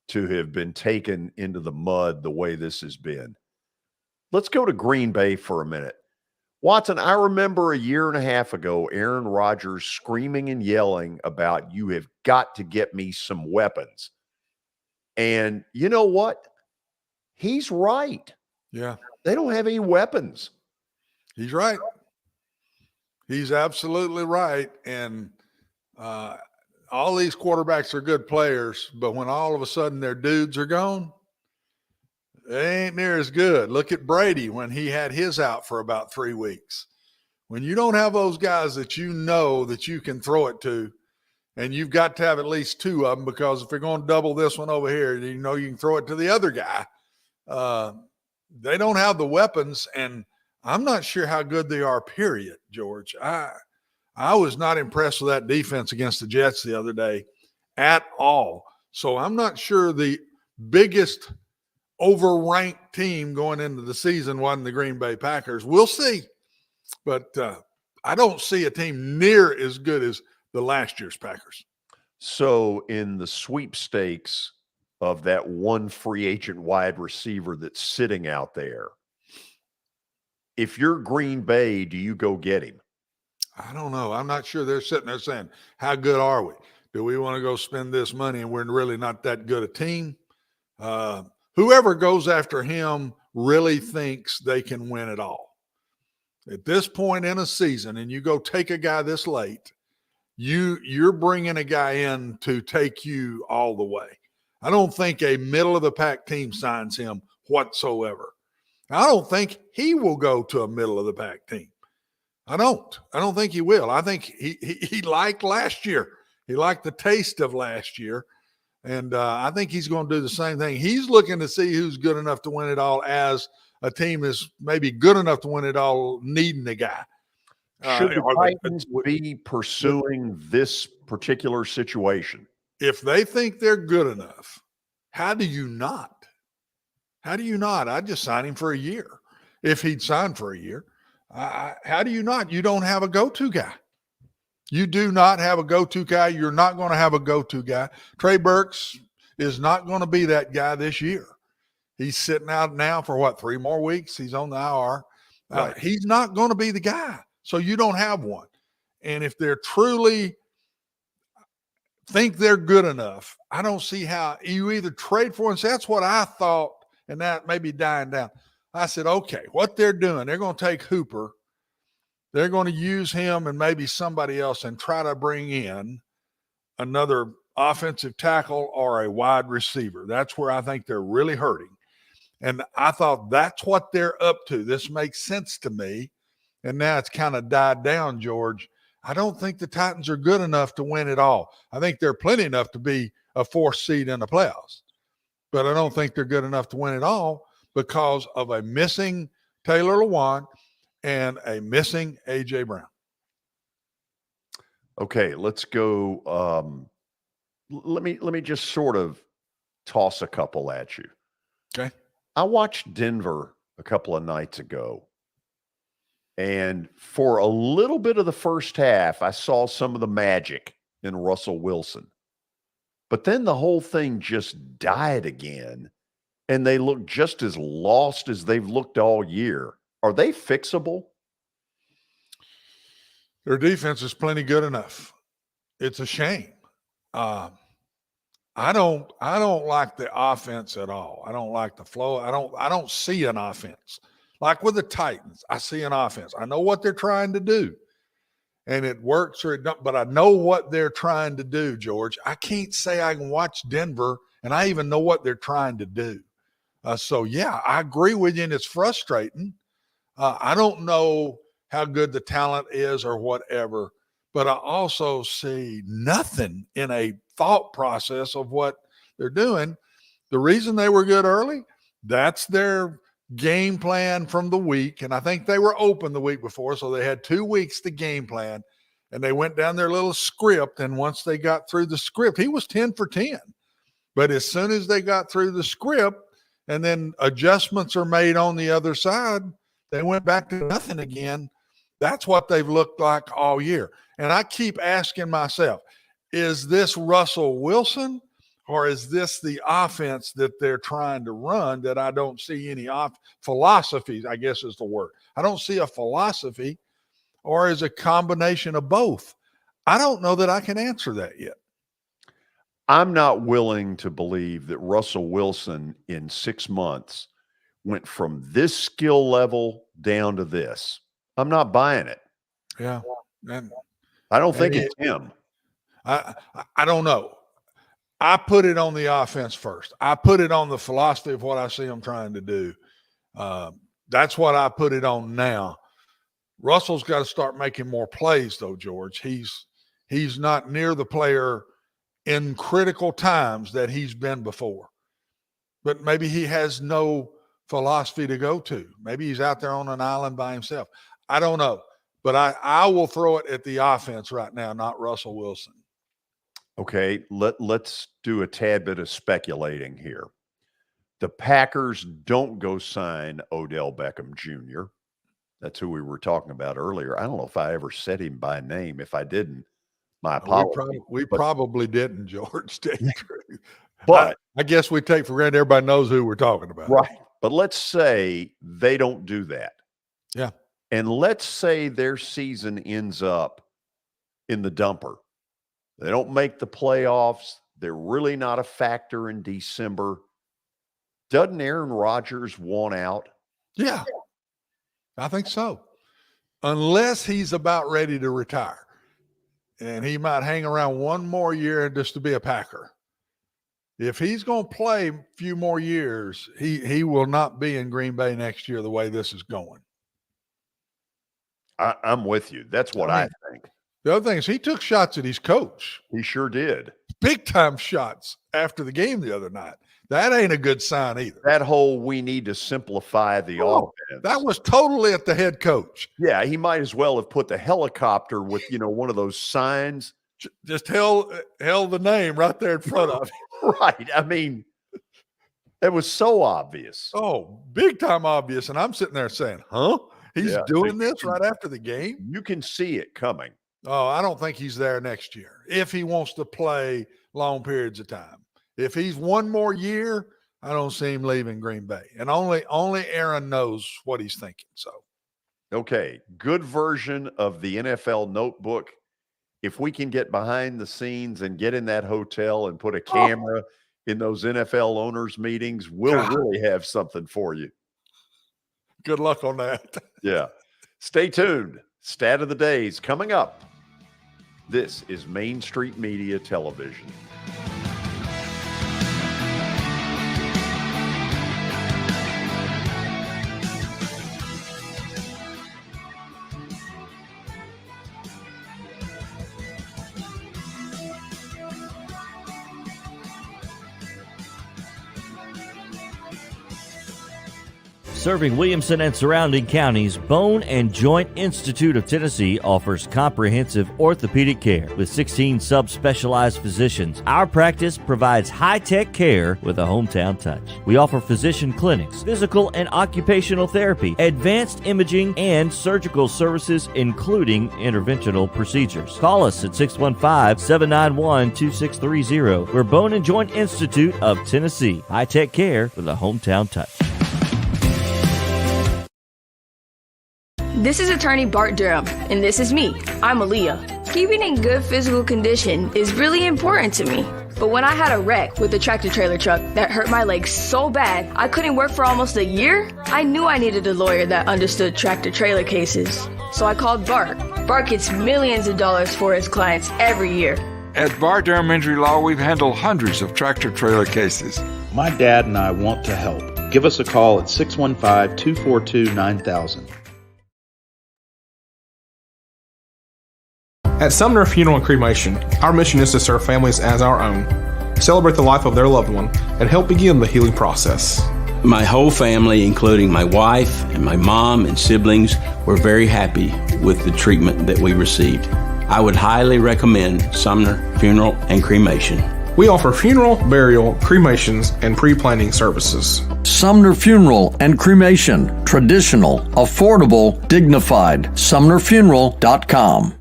to have been taken into the mud the way this has been. Let's go to Green Bay for a minute. Watson, I remember a year and a half ago, Aaron Rodgers screaming and yelling about, you have got to get me some weapons. And you know what? He's right. Yeah. They don't have any weapons. He's right. He's absolutely right. And all these quarterbacks are good players, but when all of a sudden their dudes are gone, they ain't near as good. Look at Brady when he had his out for about 3 weeks. When you don't have those guys that you know that you can throw it to, and you've got to have at least 2 of them, because if you're going to double this one over here, you know you can throw it to the other guy. They don't have the weapons, and I'm not sure how good they are, period, George. I was not impressed with that defense against the Jets the other day at all. So I'm not sure the biggest overranked team going into the season wasn't the Green Bay Packers. We'll see. But I don't see a team near as good as the last year's Packers. So in the sweepstakes of that one free agent wide receiver that's sitting out there, if you're Green Bay, do you go get him? I don't know. I'm not sure they're sitting there saying, how good are we? Do we want to go spend this money and we're really not that good a team? Whoever goes after him really thinks they can win it all. At this point in a season, and you go take a guy this late, you're bringing a guy in to take you all the way. I don't think a middle-of-the-pack team signs him whatsoever. I don't think he will go to a middle-of-the-pack team. I don't think he will. I think he liked last year. He liked the taste of last year. And I think he's going to do the same thing. He's looking to see who's good enough to win it all, as a team is maybe good enough to win it all, needing a guy. Should the Titans be pursuing this particular situation? If they think they're good enough, how do you not? How do you not? I'd just sign him for a year if he'd signed for a year. How do you not? You don't have a go-to guy. You do not have a go-to guy. You're not going to have a go-to guy. Trey Burks is not going to be that guy this year. He's sitting out now for 3 more weeks? He's on the IR. Right. He's not going to be the guy. So you don't have one. And if they're truly think they're good enough, I don't see how you either trade for him. So that's what I thought, and that may be dying down. I said, okay, what they're doing, they're going to take Hooper. They're going to use him and maybe somebody else and try to bring in another offensive tackle or a wide receiver. That's where I think they're really hurting. And I thought that's what they're up to. This makes sense to me. And now it's kind of died down, George. I don't think the Titans are good enough to win it all. I think they're plenty enough to be a 4th seed in the playoffs. But I don't think they're good enough to win it all because of a missing Taylor Lewan and a missing A.J. Brown. Okay, let's go. Let me just sort of toss a couple at you. Okay. I watched Denver a couple of nights ago, and for a little bit of the first half, I saw some of the magic in Russell Wilson. But then the whole thing just died again, and they look just as lost as they've looked all year. Are they fixable? Their defense is plenty good enough. It's a shame. I don't like the offense at all. I don't like the flow. I don't see an offense. Like with the Titans, I see an offense. I know what they're trying to do. and it works or it don't, but I know what they're trying to do, George. I can't say I can watch Denver and I even know what they're trying to do. So, yeah, I agree with you, and it's frustrating. I don't know how good the talent is or whatever, but I also see nothing in a thought process of what they're doing. The reason they were good early, that's their game plan from the week. And I think they were open the week before, so they had 2 weeks to game plan. And they went down their little script, and once they got through the script, he was 10 for 10. But as soon as they got through the script and then adjustments are made on the other side, they went back to nothing again. That's what they've looked like all year. And I keep asking myself, is this Russell Wilson or is this the offense that they're trying to run that I don't see any philosophies, I guess is the word. I don't see a philosophy, or is a combination of both? I don't know that I can answer that yet. I'm not willing to believe that Russell Wilson in 6 months went from this skill level down to this. I'm not buying it. Yeah. And I don't think it's him. I don't know. I put it on the offense first. I put it on the philosophy of what I see him trying to do. That's what I put it on now. Russell's got to start making more plays, though, George. He's not near the player in critical times that he's been before. But maybe he has no philosophy to go to. Maybe he's out there on an island by himself. I don't know. But I will throw it at the offense right now, not Russell Wilson. Okay, let's do a tad bit of speculating here. The Packers don't go sign Odell Beckham Jr. That's who we were talking about earlier. I don't know if I ever said him by name. If I didn't, my apologies. We probably didn't, George. But I guess we take for granted everybody knows who we're talking about. Right. But let's say they don't do that. Yeah. And let's say their season ends up in the dumper. They don't make the playoffs. They're really not a factor in December. Doesn't Aaron Rodgers want out? Yeah, I think so. Unless he's about ready to retire. And he might hang around one more year just to be a Packer. If he's going to play a few more years, he will not be in Green Bay next year the way this is going. I'm with you. That's what I think. The other thing is he took shots at his coach. He sure did. Big time shots after the game the other night. That ain't a good sign either. That whole we need to simplify the offense. That was totally at the head coach. Yeah, he might as well have put the helicopter with, one of those signs. Just held the name right there in front of him. Right. I mean, it was so obvious. Oh, big time obvious. And I'm sitting there saying, huh? He's doing this right after the game? You can see it coming. Oh, I don't think he's there next year if he wants to play long periods of time. If he's one more year, I don't see him leaving Green Bay. And only Aaron knows what he's thinking. So, okay, good version of the NFL notebook. If we can get behind the scenes and get in that hotel and put a camera in those NFL owners meetings, we'll really have something for you. Good luck on that. Yeah. Stay tuned. Stat of the day is coming up. This is Main Street Media Television. Serving Williamson and surrounding counties, Bone and Joint Institute of Tennessee offers comprehensive orthopedic care with 16 subspecialized physicians. Our practice provides high-tech care with a hometown touch. We offer physician clinics, physical and occupational therapy, advanced imaging, and surgical services, including interventional procedures. Call us at 615-791-2630. We're Bone and Joint Institute of Tennessee. High-tech care with a hometown touch. This is attorney Bart Durham, and this is me. I'm Aaliyah. Keeping in good physical condition is really important to me. But when I had a wreck with a tractor-trailer truck that hurt my legs so bad I couldn't work for almost a year, I knew I needed a lawyer that understood tractor-trailer cases. So I called Bart. Bart gets millions of dollars for his clients every year. At Bar Durham Injury Law, we've handled hundreds of tractor-trailer cases. My dad and I want to help. Give us a call at 615-242-9000. At Sumner Funeral and Cremation, our mission is to serve families as our own, celebrate the life of their loved one, and help begin the healing process. My whole family, including my wife and my mom and siblings, were very happy with the treatment that we received. I would highly recommend Sumner Funeral and Cremation. We offer funeral, burial, cremations, and pre-planning services. Sumner Funeral and Cremation. Traditional, affordable, dignified. SumnerFuneral.com.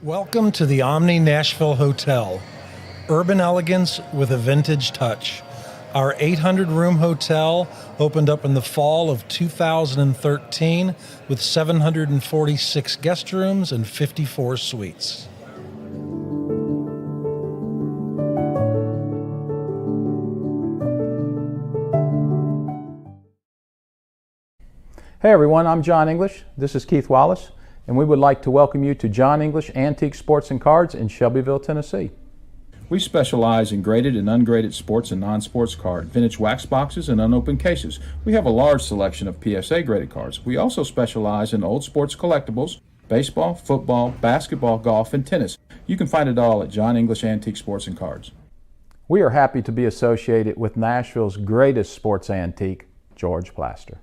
Welcome to the Omni Nashville Hotel. Urban elegance with a vintage touch. Our 800-room hotel opened up in the fall of 2013 with 746 guest rooms and 54 suites. Hey everyone, I'm John English. This is Keith Wallace, and we would like to welcome you to John English Antique Sports and Cards in Shelbyville, Tennessee. We specialize in graded and ungraded sports and non-sports cards, vintage wax boxes, and unopened cases. We have a large selection of PSA graded cards. We also specialize in old sports collectibles, baseball, football, basketball, golf, and tennis. You can find it all at John English Antique Sports and Cards. We are happy to be associated with Nashville's greatest sports antique, George Plaster.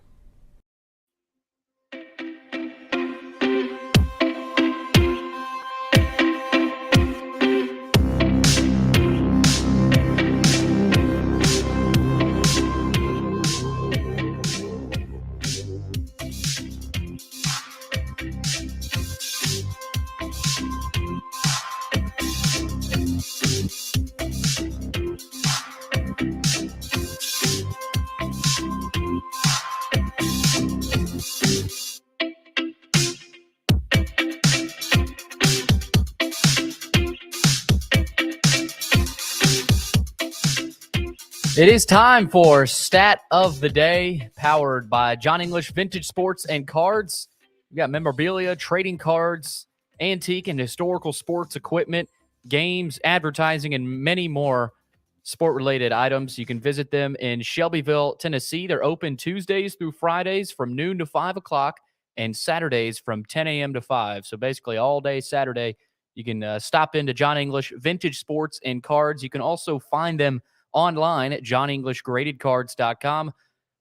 It is time for Stat of the Day, powered by John English Vintage Sports and Cards. We got memorabilia, trading cards, antique and historical sports equipment, games, advertising, and many more sport-related items. You can visit them in Shelbyville, Tennessee. They're open Tuesdays through Fridays from noon to 5 o'clock and Saturdays from 10 a.m. to 5. So basically all day Saturday, you can stop into John English Vintage Sports and Cards. You can also find them online at johnenglishgradedcards.com.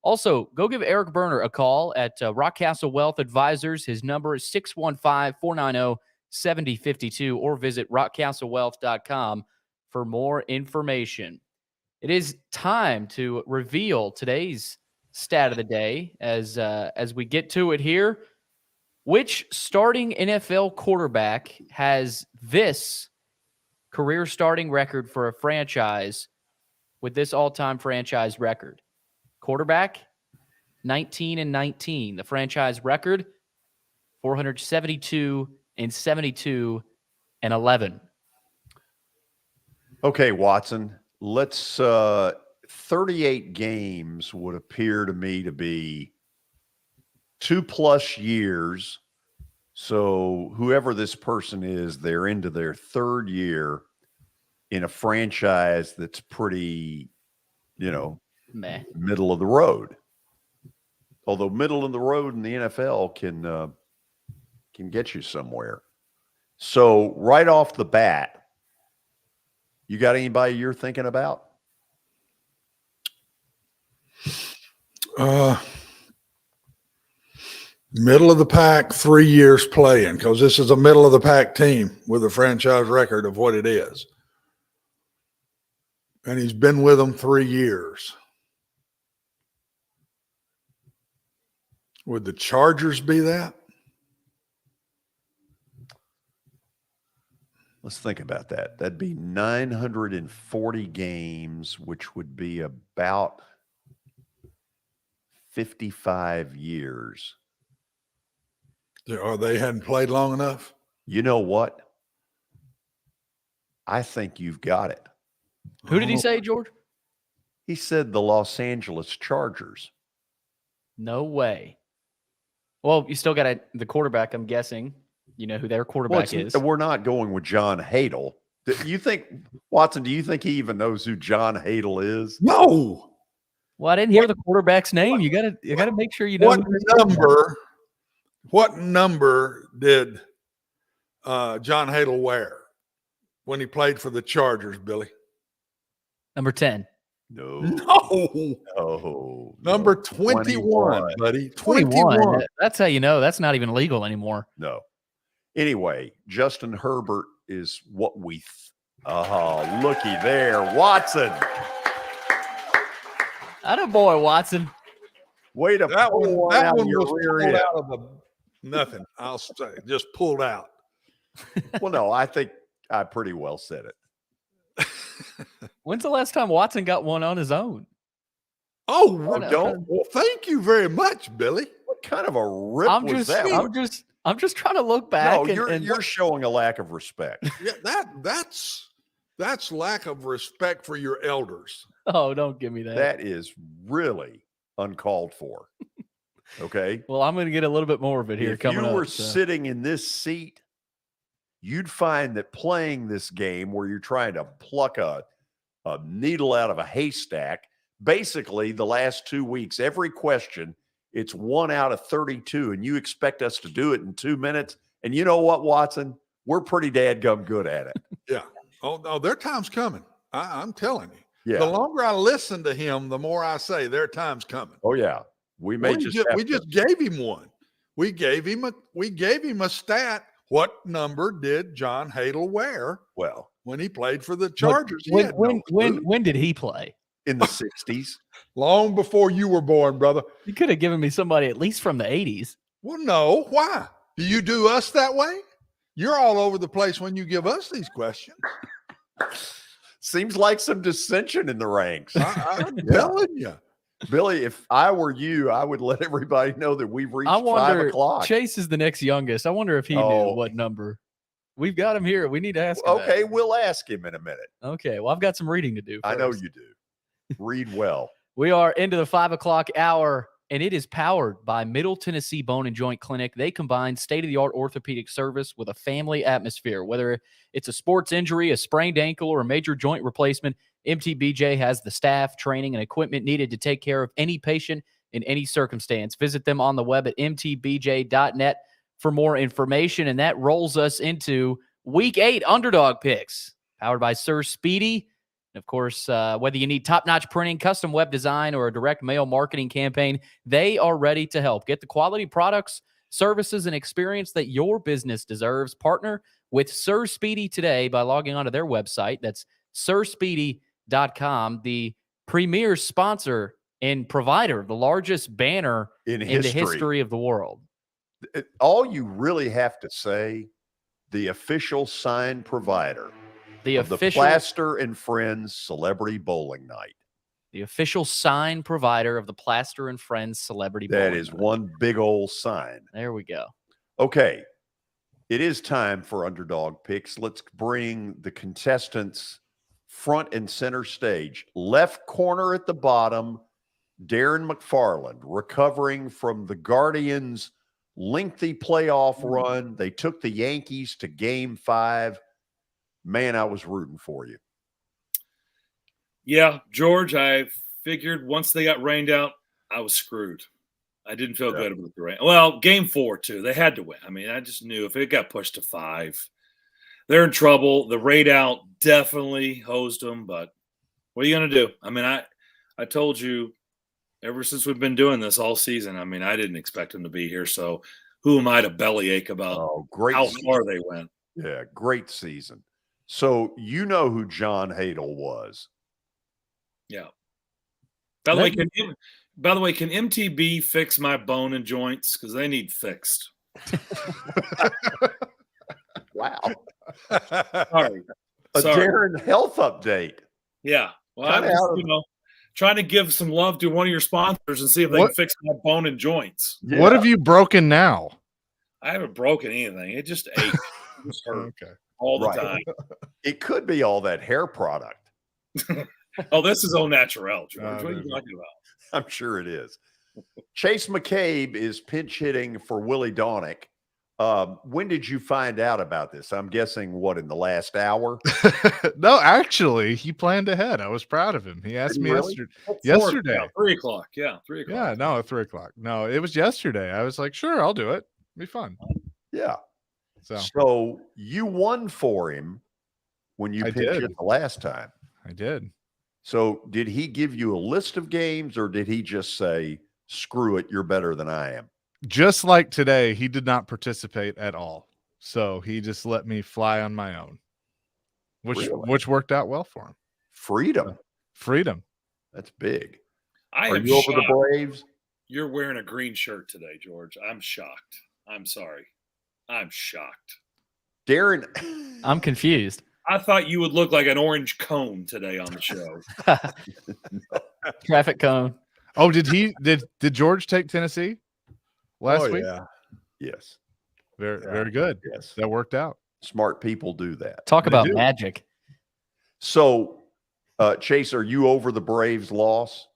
Also, go give Eric Berner a call at Rockcastle Wealth Advisors. His number is 615-490-7052, or visit rockcastlewealth.com for more information. It is time to reveal today's stat of the day as we get to it here. Which starting NFL quarterback has this career starting record for a franchise with this all-time franchise record? Quarterback, 19-19. The franchise record, 472-72-11. Okay, Watson, let's 38 games would appear to me to be 2+ years. So whoever this person is, they're into their third year in a franchise that's pretty, meh, middle of the road. Although middle of the road in the NFL can get you somewhere. So right off the bat, you got anybody you're thinking about? Middle of the pack, 3 years playing, because this is a middle of the pack team with a franchise record of what it is. And he's been with them 3 years. Would the Chargers be that? Let's think about that. That'd be 940 games, which would be about 55 years. Or they hadn't played long enough? You know what? I think you've got it. Who did he say, George? He said the Los Angeles Chargers. No way. Well, you still got the quarterback, I'm guessing. You know who their quarterback is. We're not going with John Hadel. You think, Watson, do you think he even knows who John Hadel is? No. Well, I didn't hear the quarterback's name. You gotta make sure you know what number did John Hadel wear when he played for the Chargers, Billy? Number 10. No. Number 21, buddy. 21. That's how you know that's not even legal anymore. No. Anyway, Justin Herbert is what we looky there. Watson. Attaboy, Watson. Way to that pull one out was your pulled rear end. out of the nothing. I'll say just pulled out. Well, no, I think I pretty well said it. When's the last time Watson got one on his own? Well, thank you very much, Billy. What kind of a rip was that? I'm just trying to look back. No, you're showing a lack of respect. Yeah, that's lack of respect for your elders. Oh, don't give me that. That is really uncalled for. Okay. Well, I'm going to get a little bit more of it here coming up. If you were sitting in this seat, you'd find that playing this game where you're trying to pluck a needle out of a haystack, basically the last 2 weeks, every question, it's 1 out of 32, and you expect us to do it in 2 minutes. And you know what, Watson? We're pretty dadgum good at it. Yeah. Oh, their time's coming. I'm telling you. Yeah. The longer I listen to him, the more I say their time's coming. Oh yeah. We just gave him one. We gave him a stat. What number did John Hadel wear? Well, when he played for the Chargers. When did he play? In the 60s. Long before you were born, brother. You could have given me somebody at least from the 80s. Well, no. Why? Do you do us that way? You're all over the place when you give us these questions. Seems like some dissension in the ranks. I'm telling you. Billy, if I were you, I would let everybody know that we've reached 5 o'clock. Chase is the next youngest. I wonder if he knew what number. We've got him here. We need to ask him. Okay, we'll ask him in a minute. Okay, well, I've got some reading to do first. I know you do. Read well. We are into the 5 o'clock hour, and it is powered by Middle Tennessee Bone and Joint Clinic. They combine state-of-the-art orthopedic service with a family atmosphere. Whether it's a sports injury, a sprained ankle, or a major joint replacement, MTBJ has the staff, training, and equipment needed to take care of any patient in any circumstance. Visit them on the web at mtbj.net for more information. And that rolls us into Week 8 Underdog Picks, powered by Sir Speedy. And of course, whether you need top-notch printing, custom web design, or a direct mail marketing campaign, they are ready to help. Get the quality products, services, and experience that your business deserves. Partner with Sir Speedy today by logging onto their website. That's sirspeedy.com, the premier sponsor and provider, the largest banner in the history of the world. All you really have to say, the official sign provider. The Plaster and Friends Celebrity Bowling Night. The official sign provider of the Plaster and Friends Celebrity Bowling Night. That is one big old sign. There we go. Okay. It is time for Underdog Picks. Let's bring the contestants front and center stage. Left corner at the bottom, Darren McFarland, recovering from the Guardians' lengthy playoff run. They took the Yankees to Game 5. Man, I was rooting for you. Yeah, George, I figured once they got rained out, I was screwed. I didn't feel good about the rain. Well, Game 4, too. They had to win. I mean, I just knew if it got pushed to 5, they're in trouble. The raid out definitely hosed them, but what are you going to do? I mean, I told you ever since we've been doing this all season, I mean, I didn't expect them to be here, so who am I to bellyache about how far they went? Yeah, great season. So you know who John Hadel was. Yeah. By the way, can MTB fix my bone and joints? Because they need fixed. Wow. Sorry. Darren health update. Yeah. Well, I'm just, trying to give some love to one of your sponsors and see if they can fix my bone and joints. Yeah. What have you broken now? I haven't broken anything. It just aches. It just hurt all the time. It could be all that hair product. Oh, this is au naturel, George. What are you talking about? I'm sure it is. Chase McCabe is pinch hitting for Willie Donick. When did you find out about this? I'm guessing, what, in the last hour? No, actually, he planned ahead. I was proud of him. He asked me yesterday. 3 o'clock. Yeah, 3 o'clock. Yeah, no, at 3 o'clock. No, it was yesterday. I was like, sure, I'll do it. It'll be fun. Yeah. So you won for him when you pitched it the last time. I did. So did he give you a list of games, or did he just say, screw it, you're better than I am? Just like today, he did not participate at all. So he just let me fly on my own, which worked out well for him. Freedom. That's big. Are you over the Braves? You're wearing a green shirt today, George. I'm shocked. I'm sorry. I'm shocked. Darren. I'm confused. I thought you would look like an orange cone today on the show. Traffic cone. Oh, did George take Tennessee last week? Yeah. Yes. Very good. Yes. That worked out. Smart people do that. Talk about magic. So, Chase, are you over the Braves' loss?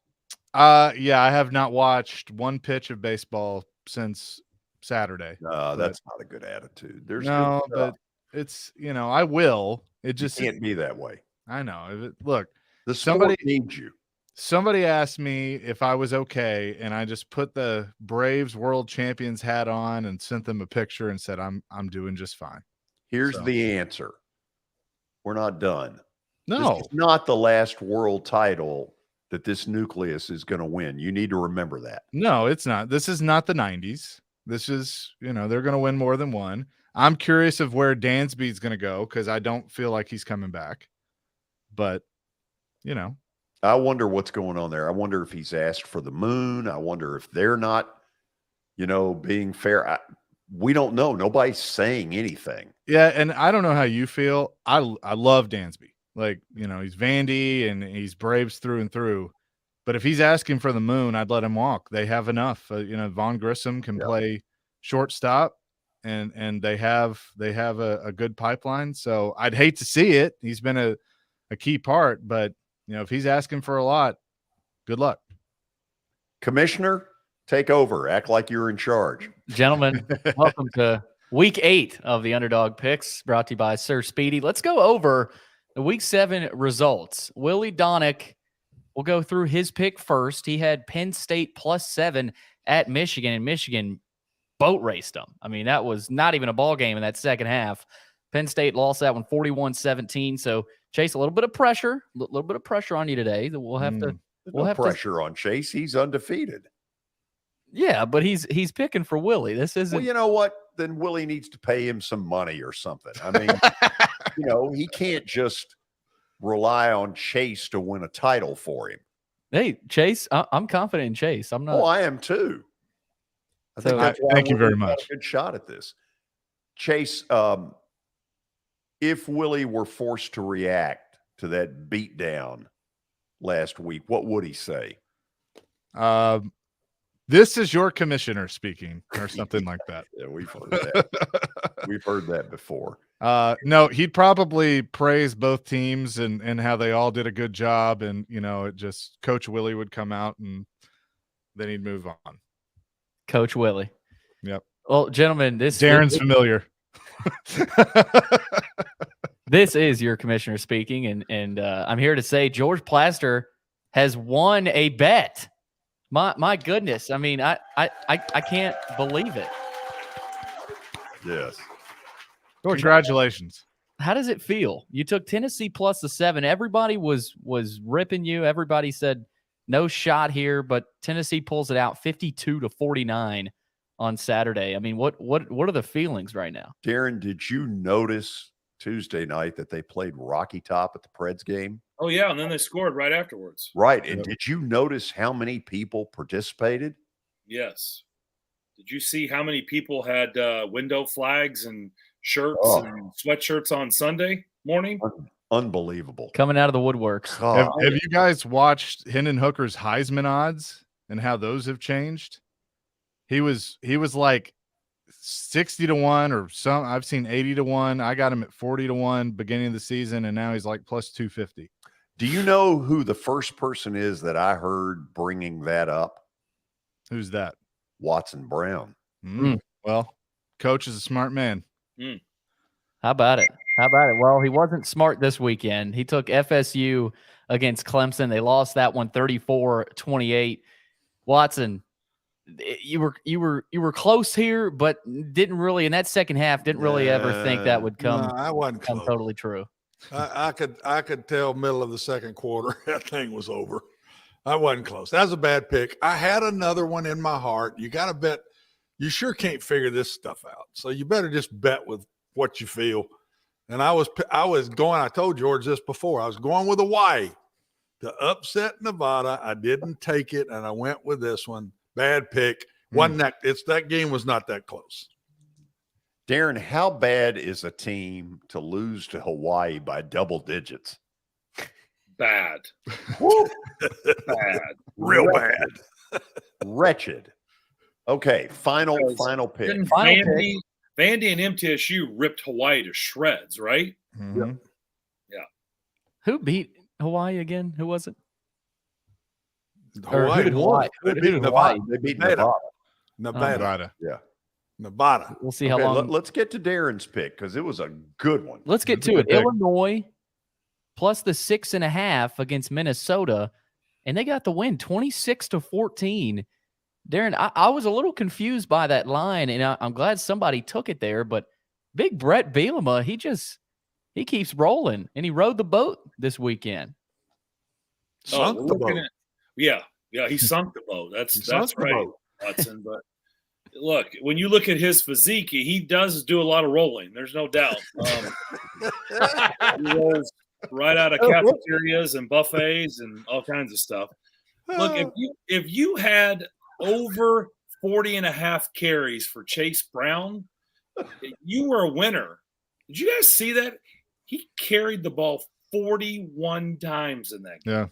Yeah, I have not watched one pitch of baseball since Saturday. That's not a good attitude. But it's, I will. It just can't be that way. I know. Look, somebody needs you. Somebody asked me if I was okay, and I just put the Braves World Champions hat on and sent them a picture and said, I'm doing just fine. Here's the answer. We're not done. No. This is not the last world title that this nucleus is going to win. You need to remember that. No, it's not. This is not the 90s. This is, they're going to win more than one. I'm curious of where Dansby's going to go because I don't feel like he's coming back. But, I wonder what's going on there. I wonder if he's asked for the moon. I wonder if they're not, being fair. We don't know. Nobody's saying anything. Yeah, and I don't know how you feel. I love Dansby. Like, he's Vandy and he's Braves through and through. But if he's asking for the moon, I'd let him walk. They have enough. Vaughn Grissom can play shortstop, and they have a good pipeline. So I'd hate to see it. He's been a key part, but if he's asking for a lot, good luck. Commissioner, take over. Act like you're in charge. Gentlemen, welcome to week 8 of the Underdog Picks, brought to you by Sir Speedy. Let's go over the week 7 results. Willie Donick will go through his pick first. He had Penn State +7 at Michigan, and Michigan boat raced them. I mean, that was not even a ball game in that second half. Penn State lost that one 41-17. So, Chase, a little bit of pressure on you today. That we'll have to. We'll have pressure on Chase. He's undefeated. Yeah, but he's picking for Willie. This isn't. Well, you know what? Then Willie needs to pay him some money or something. I mean, he can't just rely on Chase to win a title for him. Hey, Chase, I'm confident in Chase. I'm not. Oh, I am too. I think that's why thank you very much. A good shot at this, Chase. If Willie were forced to react to that beatdown last week, what would he say? This is your commissioner speaking, or something like that. Yeah, we've heard that. We've heard that before. No, he'd probably praise both teams and how they all did a good job. And, it just Coach Willie would come out and then he'd move on. Coach Willie. Yep. Well, gentlemen, Darren's familiar. This is your commissioner speaking. And I'm here to say George Plaster has won a bet. My goodness. I mean, I can't believe it. Yes. George, congratulations. How does it feel? You took Tennessee +7. Everybody was ripping you. Everybody said no shot here, but Tennessee pulls it out 52-49 on Saturday. I mean, what are the feelings right now? Darren, did you notice Tuesday night that they played Rocky Top at the Preds game? Oh, yeah, and then they scored right afterwards. Right, and did you notice how many people participated? Yes. Did you see how many people had window flags and shirts and sweatshirts on Sunday morning? Unbelievable. Coming out of the woodworks. Have you guys watched Hendon Hooker's Heisman odds and how those have changed? He was like 60-1 or some. I've seen 80-1. I got him at 40-1 beginning of the season, and now he's like +250. Do you know who the first person is that I heard bringing that up? Who's that? Watson Brown. Well, coach is a smart man. How about it? Well, he wasn't smart this weekend. He took FSU against Clemson. They lost that one 34-28. Watson, you were close here, but didn't really in that second half. Didn't really ever think that would come. No, I wasn't come close. totally true. I could tell middle of the second quarter that thing was over. I wasn't close. That was a bad pick. I had another one in my heart. You got to bet. You sure can't figure this stuff out. So you better just bet with what you feel. And I was going, I told George this before, I was going with Hawaii to upset Nevada. I didn't take it, and I went with this one. Bad pick. That game was not that close. Darren, how bad is a team to lose to Hawaii by double digits? Bad. Bad. Real bad. Wretched. Okay, final pick. Vandy and MTSU ripped Hawaii to shreds, right? Mm-hmm. Yeah. Who beat Hawaii again? Who was it? Hawaii. They beat Nevada. They beat Nevada. Nevada. Yeah. Nevada. We'll see how long. Let's get to Darren's pick because it was a good one. Let's get to it. Illinois plus the 6.5 against Minnesota, and they got the win 26-14. Darren, I was a little confused by that line, and I'm glad somebody took it there. But big Brett Bielema, he keeps rolling, and he rode the boat this weekend. Sunk the boat. Yeah, he sunk the boat. That's right, boat. Watson. But look, when you look at his physique, he does do a lot of rolling. There's no doubt. He rolls right out of cafeterias and buffets and all kinds of stuff. Look, if you had over 40.5 carries for Chase Brown, you were a winner. Did you guys see that? He carried the ball 41 times in that game. Yeah.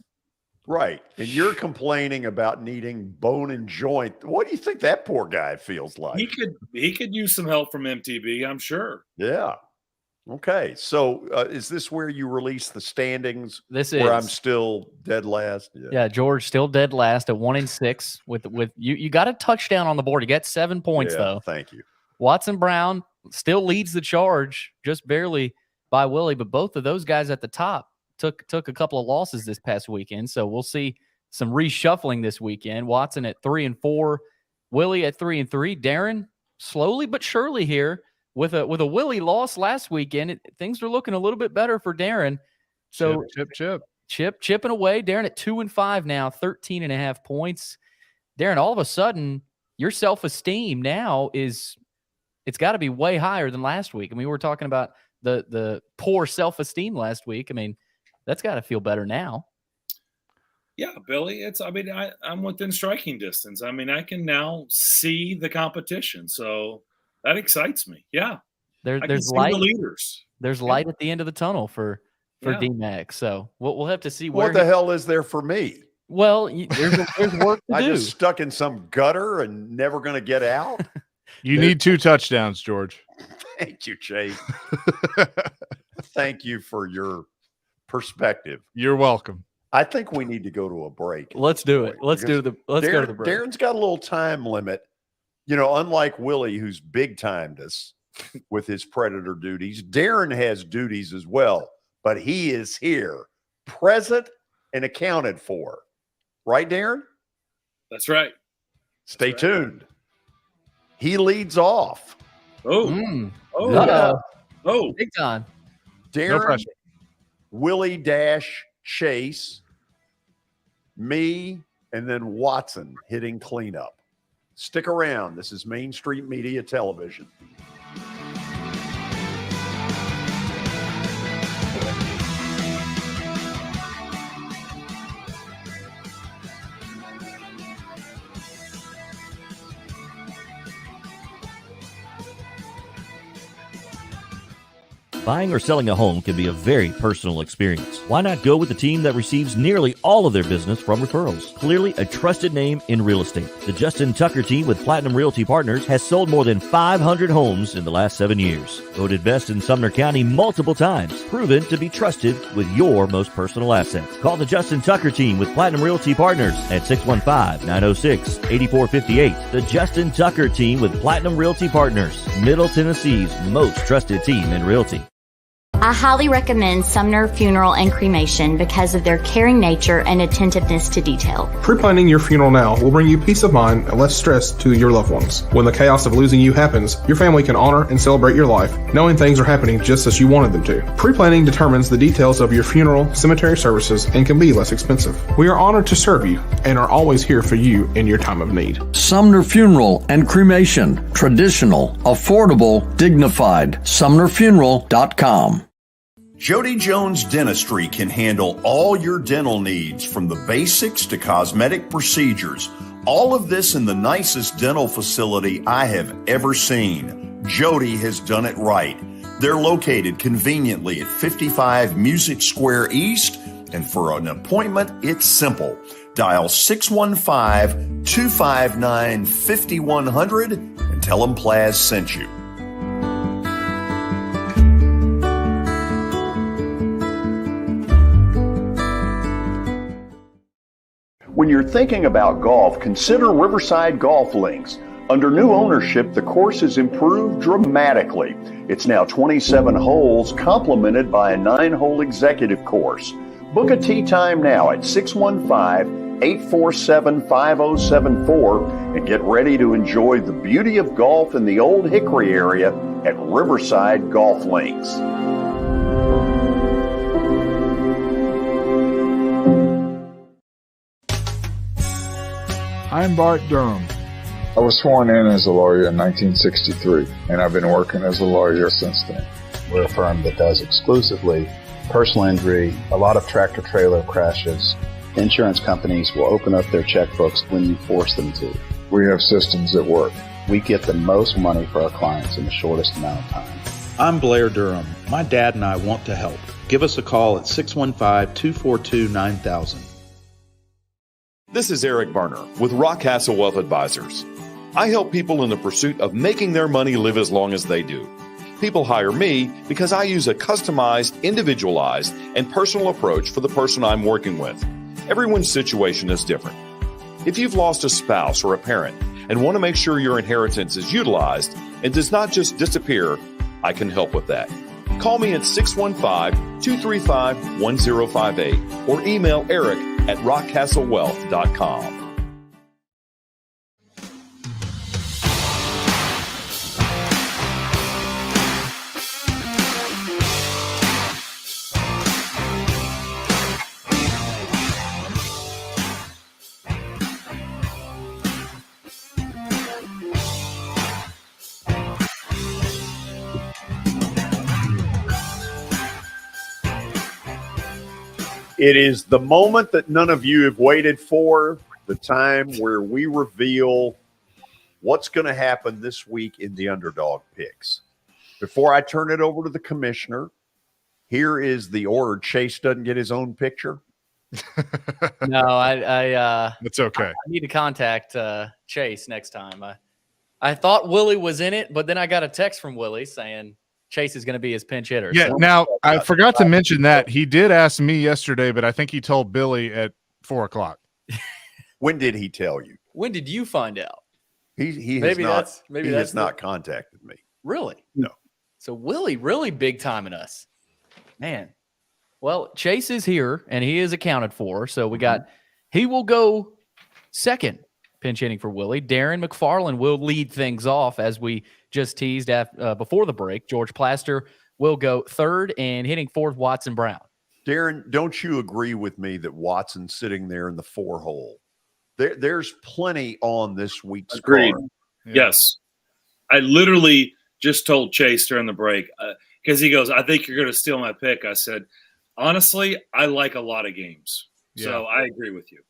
Right. And you're complaining about needing bone and joint. What do you think that poor guy feels like? He could use some help from MTB, I'm sure. Yeah. Okay. So is this where you release the standings? This where is. I'm still dead last. Yeah, George still dead last at 1-6 with you. You got a touchdown on the board. You got 7 points though. Thank you. Watson Brown still leads the charge, just barely by Willie, but both of those guys at the top took a couple of losses this past weekend. So we'll see some reshuffling this weekend. Watson at 3-4, Willie at 3-3. Darren slowly but surely here with a Willie loss last weekend. Things are looking a little bit better for Darren. So chipping away. Darren at 2-5 now, 13.5 points. Darren, all of a sudden, your self-esteem now it's got to be way higher than last week. I mean, we were talking about the poor self-esteem last week. I mean, that's got to feel better now. Yeah, Billy, I'm within striking distance. I mean, I can now see the competition. So that excites me. Yeah. There's light. The leaders. There's light at the end of the tunnel for D-Mac. So we'll have to see what the hell is there for me? Well, there's work to do. I just stuck in some gutter and never going to get out. You need 2 touchdowns, George. Thank you, Chase. Thank you for your perspective. You're welcome. I think we need to go to a break. Let's do it. Let's go to the break. Darren's got a little time limit. You know, unlike Willie, who's big timed us with his Predator duties, Darren has duties as well, but he is here, present and accounted for. Right, Darren? That's right. Stay tuned. He leads off. Oh, big time. Darren, Willie Chase, me, and then Watson hitting cleanup. Stick around. This is Main Street Media Television. Buying or selling a home can be a very personal experience. Why not go with the team that receives nearly all of their business from referrals? Clearly a trusted name in real estate. The Justin Tucker team with Platinum Realty Partners has sold more than 500 homes in the last 7 years. Voted best in Sumner County multiple times. Proven to be trusted with your most personal assets. Call the Justin Tucker team with Platinum Realty Partners at 615-906-8458. The Justin Tucker team with Platinum Realty Partners, Middle Tennessee's most trusted team in realty. I highly recommend Sumner Funeral and Cremation because of their caring nature and attentiveness to detail. Pre-planning your funeral now will bring you peace of mind and less stress to your loved ones. When the chaos of losing you happens, your family can honor and celebrate your life, knowing things are happening just as you wanted them to. Pre-planning determines the details of your funeral, cemetery services, and can be less expensive. We are honored to serve you and are always here for you in your time of need. Sumner Funeral and Cremation. Traditional, affordable, dignified. SumnerFuneral.com. Jody Jones Dentistry can handle all your dental needs, from the basics to cosmetic procedures. All of this in the nicest dental facility I have ever seen. Jody has done it right. They're located conveniently at 55 Music Square East, and for an appointment, it's simple. Dial 615-259-5100 and tell them Plaz sent you. When you're thinking about golf, consider Riverside Golf Links. Under new ownership, the course has improved dramatically. It's now 27 holes, complemented by a 9-hole executive course. Book a tee time now at 615-847-5074 and get ready to enjoy the beauty of golf in the Old Hickory area at Riverside Golf Links. I'm Bart Durham. I was sworn in as a lawyer in 1963, and I've been working as a lawyer since then. We're a firm that does exclusively personal injury, a lot of tractor-trailer crashes. Insurance companies will open up their checkbooks when you force them to. We have systems that work. We get the most money for our clients in the shortest amount of time. I'm Blair Durham. My dad and I want to help. Give us a call at 615-242-9000. This is Eric Berner with Rockcastle Wealth Advisors. I help people in the pursuit of making their money live as long as they do. People hire me because I use a customized, individualized, and personal approach for the person I'm working with. Everyone's situation is different. If you've lost a spouse or a parent and want to make sure your inheritance is utilized and does not just disappear, I can help with that. Call me at 615-235-1058 or email Eric at rockcastlewealth.com. It is the moment that none of you have waited for, the time where we reveal what's going to happen this week in the Underdog picks. Before I turn it over to the commissioner, here is the order. Chase doesn't get his own picture. No, it's okay. I need to contact Chase next time. I thought Willie was in it, but then I got a text from Willie saying Chase is going to be his pinch hitter. Yeah. So. Now I forgot to mention that he did ask me yesterday, but I think he told Billy at 4:00. When did he tell you? When did you find out? He has not contacted me. Really? No. So Willie really big timing us, man. Well, Chase is here and he is accounted for. So we got, he will go second pinch hitting for Willie. Darren McFarland will lead things off, as we just teased before the break. George Plaster will go third, and hitting fourth, Watson Brown. Darren, don't you agree with me that Watson's sitting there in the 4-hole? There's plenty on this week's Agreed. card. Yeah. Yes. I literally just told Chase during the break because he goes, I think you're going to steal my pick. I said, honestly, I like a lot of games. Yeah. So I agree with you.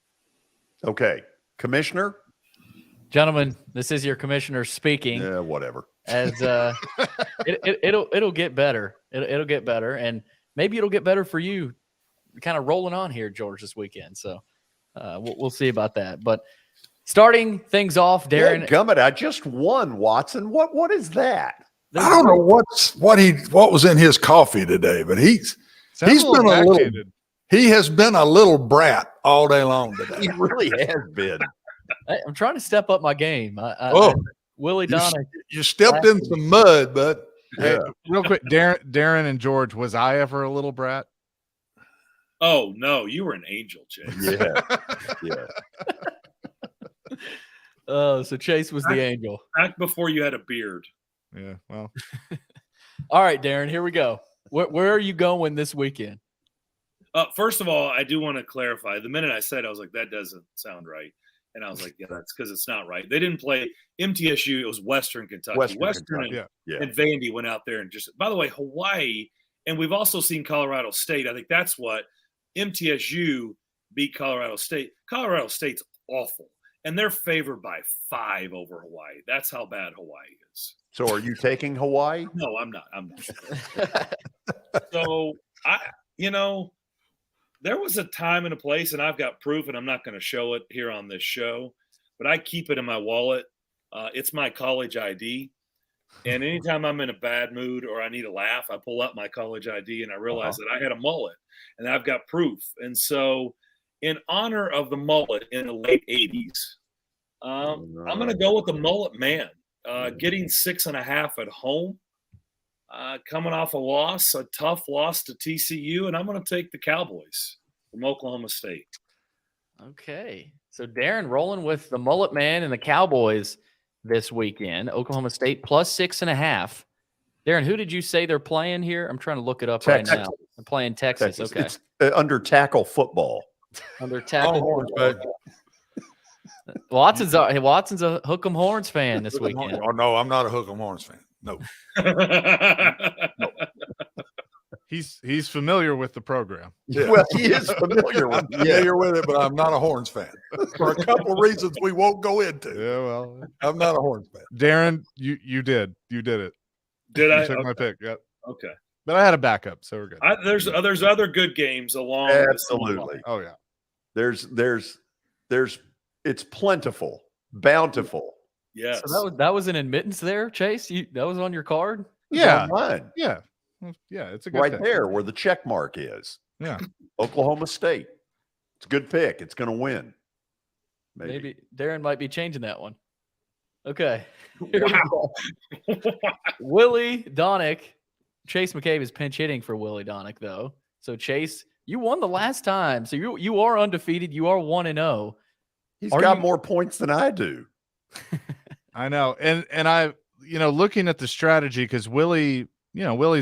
Okay. Commissioner? Gentlemen, this is your commissioner speaking. Yeah, whatever. As it'll get better It'll get better, and maybe it'll get better for you. Kind of rolling on here, George, this weekend. So we'll see about that. But starting things off, Darren Gummit, I just won, Watson. What is that? I don't know what was in his coffee today, but he has been a little brat all day long today. He really has been. I'm trying to step up my game. Willie Donick. You stepped in some mud, but hey, real quick, Darren and George, was I ever a little brat? Oh no, you were an angel, Chase. Yeah. So Chase was the angel. Back before you had a beard. Yeah, well. All right, Darren, here we go. Where are you going this weekend? First of all, I do want to clarify. The minute I said, I was like, that doesn't sound right. And I was like, yeah, that's because it's not right. They didn't play MTSU. It was Western Kentucky. Western and Vandy went out there and just – by the way, Hawaii, and we've also seen Colorado State. I think that's what MTSU beat Colorado State. Colorado State's awful, and they're favored by 5 over Hawaii. That's how bad Hawaii is. So are you taking Hawaii? No, I'm not. So, there was a time and a place, and I've got proof, and I'm not going to show it here on this show, but I keep it in my wallet. It's my college ID. And anytime I'm in a bad mood or I need a laugh, I pull up my college ID and I realize that I had a mullet, and I've got proof. And so in honor of the mullet in the late 80s, I'm going to go with the mullet man, getting 6.5 at home. Coming off a tough loss to TCU, and I'm going to take the Cowboys from Oklahoma State. Okay. So Darren rolling with the mullet man and the Cowboys this weekend. Oklahoma State plus 6.5. Darren, who did you say they're playing here? I'm trying to look it up right now. They're playing Texas. Okay. It's under tackle football. Under tackle football. Watson's a Hook'em Horns fan this weekend. Oh, no, I'm not a Hook'em Horns fan. No. No. He's familiar with the program. Yeah. Well, he is familiar with it, but I'm not a Horns fan for a couple reasons we won't go into. Yeah, well, I'm not a Horns fan. Darren, you did it. Did I? Took my pick. Yep. Okay. But I had a backup, so we're good. There's other good games along. Absolutely. Oh yeah. There's it's plentiful, bountiful. Yes. So that was an admittance there, Chase. That was on your card. Yeah, mine. Yeah. Yeah, it's a good right pick. there where the check mark is. Yeah. Oklahoma State. It's a good pick. It's going to win. Maybe Darren might be changing that one. Okay. Wow. Willie Donick. Chase McCabe is pinch hitting for Willie Donick, though. So Chase, you won the last time. So you are undefeated. You are 1-0. He's got more points than I do. I know. And I, looking at the strategy, because Willie's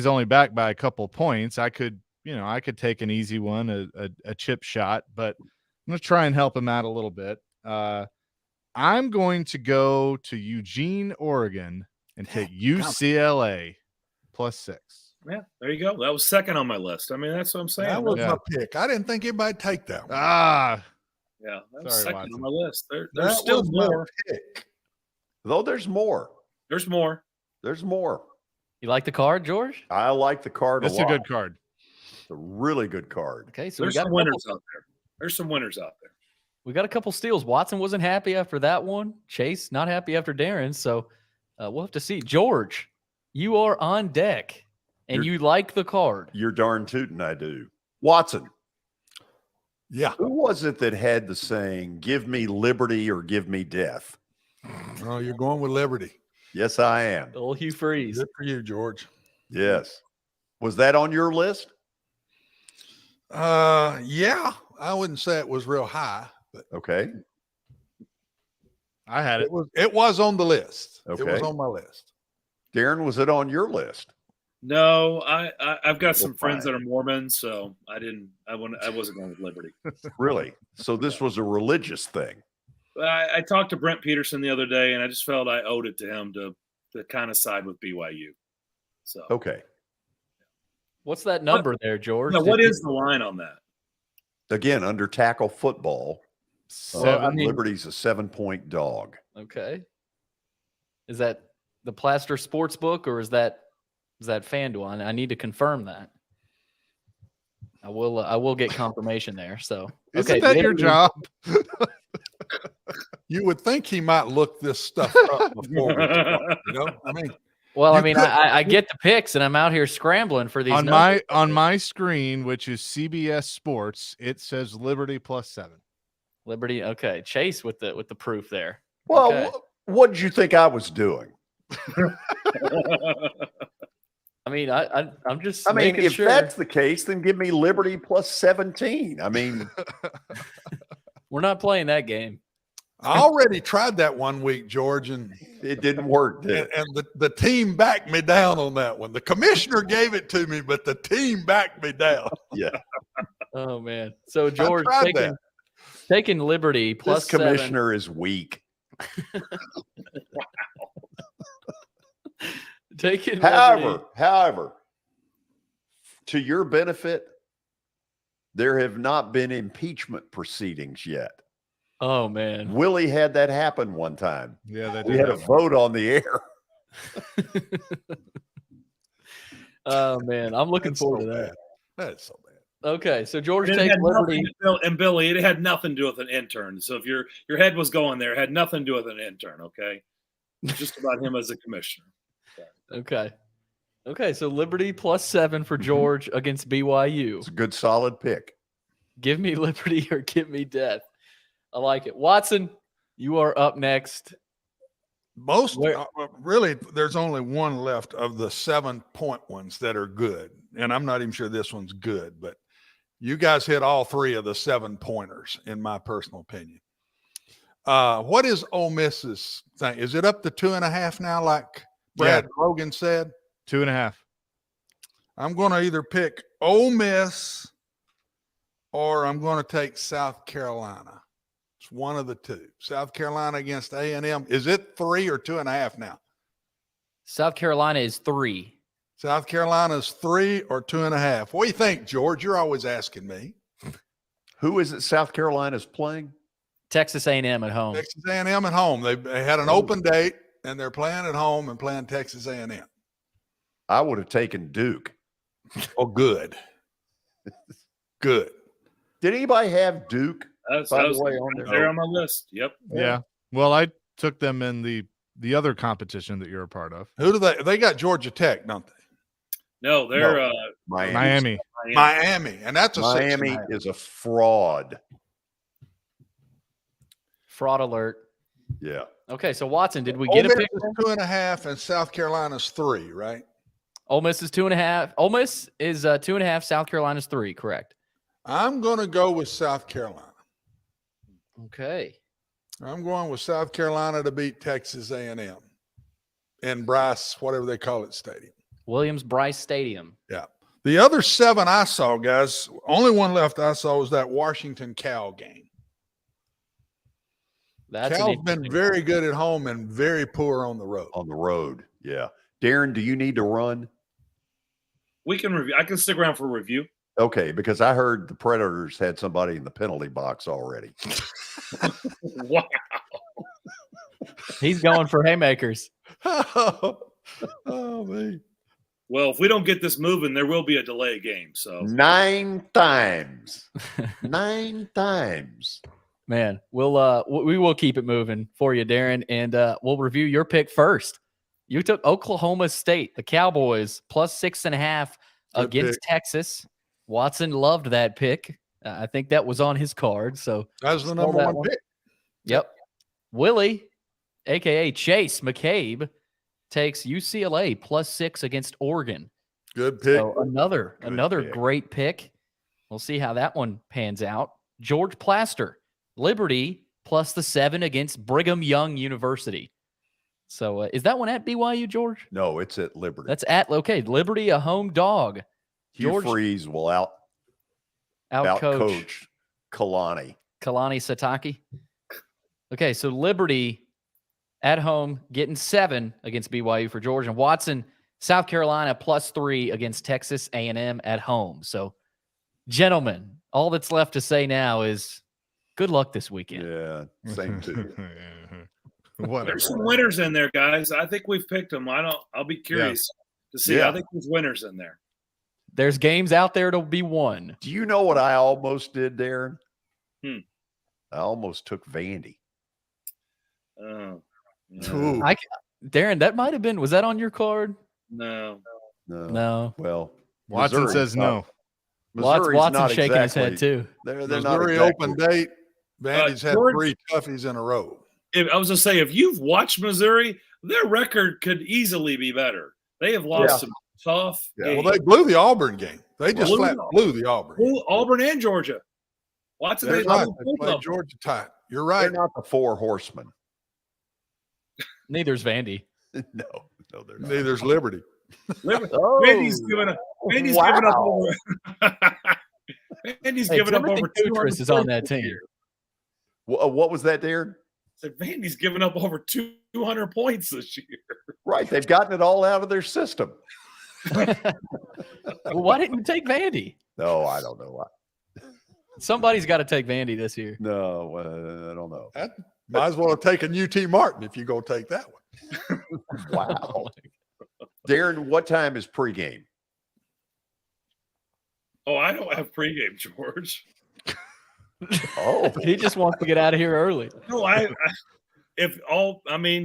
only back by a couple points. I could take an easy one, a chip shot, but I'm going to try and help him out a little bit. I'm going to go to Eugene, Oregon and take UCLA plus 6. Yeah, there you go. That was second on my list. I mean, that's what I'm saying. That was my pick. I didn't think anybody take that one. Yeah, that was second on my list. There's still more. Though there's more. There's more. There's more. You like the card, George? I like the card a lot. It's a good card. It's a really good card. Okay, so there's some winners out there. There's some winners out there. We got a couple steals. Watson wasn't happy after that one. Chase not happy after Darren. So we'll have to see. George, you are on deck, and you like the card. You're darn tootin' I do. Watson. Yeah. Who was it that had the saying, give me liberty or give me death? Oh, you're going with liberty. Yes, I am. Old Hugh Freeze. Good for you, George. Yes. Was that on your list? Yeah. I wouldn't say it was real high, but okay. I had it. It was on the list. Okay. It was on my list. Darren, was it on your list? No, I've got some friends that are Mormons, so I wasn't going with liberty. Really? So this was a religious thing. I talked to Brent Peterson the other day, and I just felt I owed it to him to kind of side with BYU. So okay. What's that number there, George? No, what is the line on that? Again, under tackle football, Liberty's a 7-point dog. Okay. Is that the Plaster Sports Book, or is that Is that FanDuel? I need to confirm that. I will get confirmation there. So Isn't that your job? You would think he might look this stuff up before we talk, you know? I mean, well, I mean, I get the picks, and I'm out here scrambling for these. On my screen, which is CBS Sports, it says Liberty +7. Liberty, okay. Chase with the proof there. Well, okay. What did you think I was doing? I mean, I'm just. I mean, if sure. that's the case, then give me Liberty +17. I mean, we're not playing that game. I already tried that one week, George, and it didn't work. Did it? And the team backed me down on that one. The commissioner gave it to me, but the team backed me down. Yeah. Oh man. So George taking Liberty +7. This commissioner is weak. However, to your benefit, there have not been impeachment proceedings yet. Oh man, Willie had that happen one time. Yeah, we had a vote on the air. Oh man, I'm looking forward to that. That's so bad. Okay, so George takes Liberty, and Billy, it had nothing to do with an intern. So if your head was going there, it had nothing to do with an intern. Okay, just about him as a commissioner. Okay. So Liberty +7 for George against BYU. It's a good, solid pick. Give me Liberty or give me death. I like it. Watson, you are up next. Really, there's only one left of the 7-point ones that are good. And I'm not even sure this one's good, but you guys hit all three of the 7-pointers, in my personal opinion. What is Ole Miss's thing? Is it up to 2.5 now, like Brad Logan said? 2.5. I'm going to either pick Ole Miss or I'm going to take South Carolina. It's one of the two. South Carolina against A&M. Is it 3 or 2.5 now? South Carolina is 3. South Carolina's 3 or 2.5. What do you think, George? You're always asking me. Who is it South Carolina's playing? Texas A&M at home. Texas A&M at home. They had an open date, and they're playing at home and playing Texas A&M. I would have taken Duke. Oh, good. Good. Did anybody have Duke? By the way, they're on my list. Yep. Yeah. Well, I took them in the other competition that you're a part of. Who do they got? Georgia Tech, don't they? No, they're Miami. And that's a Miami is a fraud. Fraud alert. Yeah. Okay, so Watson, did we get a pick? 2.5 and South Carolina's 3, right? Ole Miss is 2.5. Ole Miss is 2.5. South Carolina's 3. Correct. I'm going to go with South Carolina. Okay. I'm going with South Carolina to beat Texas A&M in Bryce, whatever they call it, stadium. Williams-Brice Stadium. Yeah. The other 7 I saw, guys, only one left I saw was that Washington-Cal game. Cal's been very good at home and very poor on the road. On the road, yeah. Darren, do you need to run? We can review. I can stick around for review. Okay, because I heard the Predators had somebody in the penalty box already. Wow. He's going for haymakers. Oh, man. Well, if we don't get this moving, there will be a delay game. So 9 times. 9 times. Man, we will keep it moving for you, Darren, and we'll review your pick first. You took Oklahoma State, the Cowboys, +6.5 against Texas. Watson loved that pick. I think that was on his card. So that was the number one pick. Yep. Willie, a.k.a. Chase McCabe, takes UCLA +6 against Oregon. Good pick. So another great pick. We'll see how that one pans out. George Plaster, Liberty +7 against Brigham Young University. So is that one at BYU, George? No, it's at Liberty. That's okay. Liberty, a home dog. Hugh Freeze will out-coach Kalani Sitake. Okay, so Liberty at home getting 7 against BYU for George, and Watson, South Carolina +3 against Texas A&M at home. So, gentlemen, all that's left to say now is good luck this weekend. Yeah, same too. There's some winners in there, guys. I think we've picked them. I'll be curious. to see. Yeah. I think there's winners in there. There's games out there to be won. Do you know what I almost did, Darren? I almost took Vandy. Oh, Darren, that might have been. Was that on your card? No. Well, Watson says no. Watson's shaking his head too. They're Missouri not open date. Vandy's had George, 3 toughies in a row. I was going to say, if you've watched Missouri, their record could easily be better. They have lost some tough games. Well, they blew the Auburn game. They just blew the Auburn. Auburn and Georgia. Watson, They played Georgia tight. You're right. They're not the four horsemen. Neither's Vandy. No, they're not. Neither's Liberty. Vandy's giving up over. Vandy's giving up over 200 is on that team. What was that, Darren? So Vandy's given up over 200 points this year. Right, they've gotten it all out of their system. Why didn't you take Vandy? No, I don't know why. Somebody's got to take Vandy this year. No, I don't know. Might as well have taken UT Martin if you're going to take that one. Wow. Darren, what time is pregame? Oh, I don't have pregame, George. Oh, he just wants to get out of here early. No,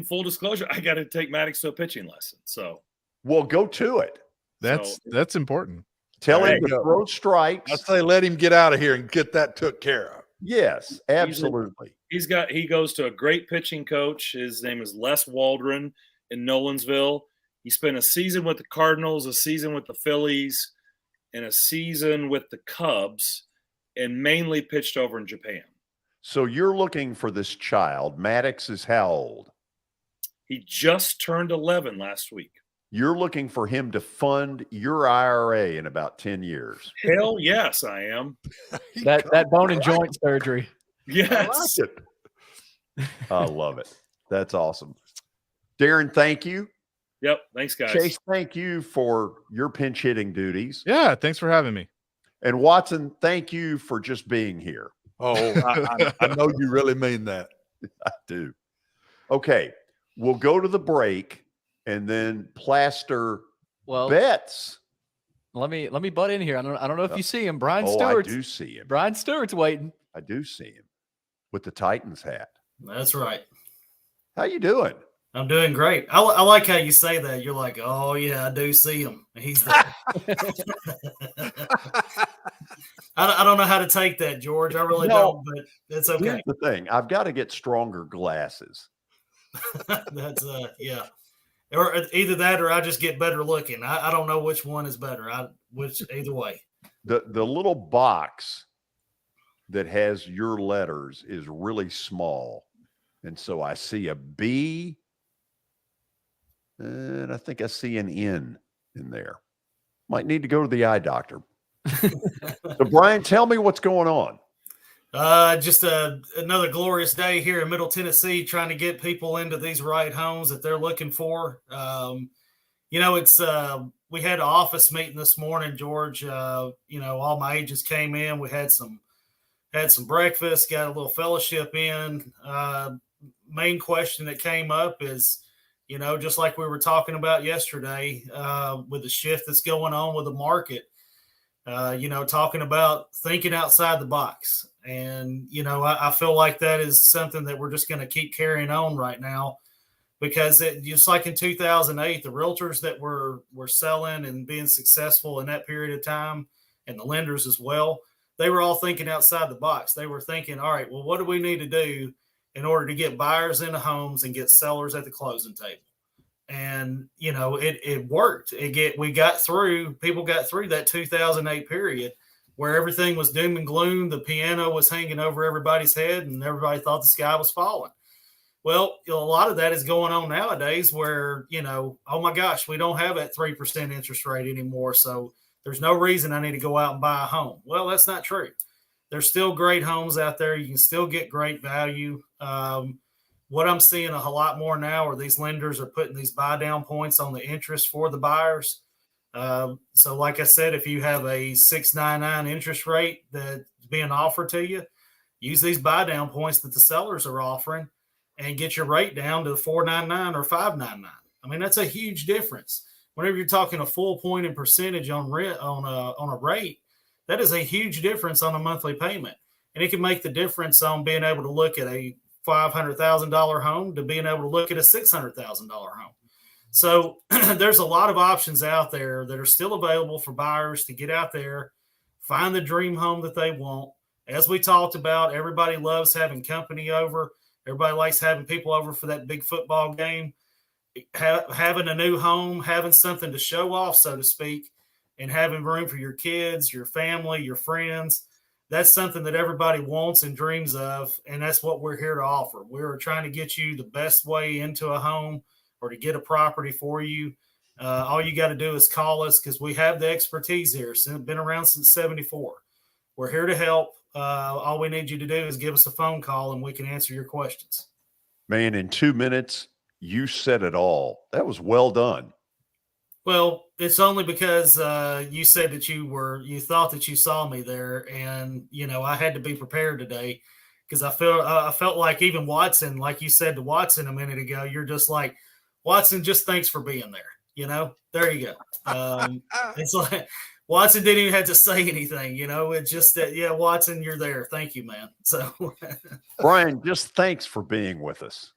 full disclosure, I got to take Maddox to a pitching lesson. So, well, go to it. That's important. Tell him to throw strikes. I say let him get out of here and get that took care of. Yes, absolutely. He goes to a great pitching coach. His name is Les Waldron in Nolensville. He spent a season with the Cardinals, a season with the Phillies, and a season with the Cubs, and mainly pitched over in Japan. So you're looking for this child. Maddox is how old? He just turned 11 last week. You're looking for him to fund your IRA in about 10 years. Hell yes, I am. that bone and joint surgery. Yes. I love it. That's awesome. Darren, thank you. Yep. Thanks, guys. Chase, thank you for your pinch hitting duties. Yeah, thanks for having me. And Watson, thank you for just being here. Oh, I know you really mean that. I do. Okay, we'll go to the break and then Plaster bets. Let me butt in here. I don't know if you see him. Brian Stewart. I do see him. Brian Stewart's waiting. I do see him with the Titans hat. That's right. How you doing? I'm doing great. I like how you say that. You're like, oh, yeah, I do see him. He's there. I don't know how to take that, George. I really don't, but it's okay. Here's the thing. I've got to get stronger glasses. That's, yeah. Or either that or I just get better looking. I don't know which one is better. Either way. The little box that has your letters is really small. And so I see a B. And I think I see an N in there. Might need to go to the eye doctor. So, Brian, tell me what's going on. Just another glorious day here in Middle Tennessee, trying to get people into these right homes that they're looking for. It's we had an office meeting this morning, George. All my agents came in. We had some breakfast, got a little fellowship in. Main question that came up is, just like we were talking about yesterday, with the shift that's going on with the market, talking about thinking outside the box. And, I feel like that is something that we're just going to keep carrying on right now, because just like in 2008, the realtors that were selling and being successful in that period of time, and the lenders as well, they were all thinking outside the box. They were thinking, all right, well, what do we need to do in order to get buyers into homes and get sellers at the closing table? And, it worked. People got through that 2008 period where everything was doom and gloom. The piano was hanging over everybody's head and everybody thought the sky was falling. Well, a lot of that is going on nowadays where, oh my gosh, we don't have that 3% interest rate anymore. So there's no reason I need to go out and buy a home. Well, that's not true. There's still great homes out there. You can still get great value. What I'm seeing a lot more now are these lenders are putting these buy down points on the interest for the buyers. So like I said, if you have a 6.99 interest rate that's being offered to you, use these buy down points that the sellers are offering and get your rate down to 4.99 or 5.99. I mean, that's a huge difference. whenever you're talking a full point in percentage on rent on a rate, that is a huge difference on a monthly payment. And it can make the difference on being able to look at a $500,000 home to being able to look at a $600,000 home. So there's a lot of options out there that are still available for buyers to get out there, find the dream home that they want. As we talked about, everybody loves having company over. Everybody likes having people over for that big football game. Having a new home, having something to show off, so to speak, and having room for your kids, your family, your friends. That's something that everybody wants and dreams of, and that's what we're here to offer. We're trying to get you the best way into a home or to get a property for you. All you got to do is call us because we have the expertise here. Been around since 74. We're here to help. All we need you to do is give us a phone call, and we can answer your questions. Man, in 2 minutes, you said it all. That was well done. Well, it's only because you said that you thought that you saw me there, and I had to be prepared today because I felt like even Watson, like you said to Watson a minute ago, you're just like, Watson, just thanks for being there. There you go. It's like Watson didn't even have to say anything. It's just that, yeah, Watson, you're there. Thank you, man. So Brian, just thanks for being with us.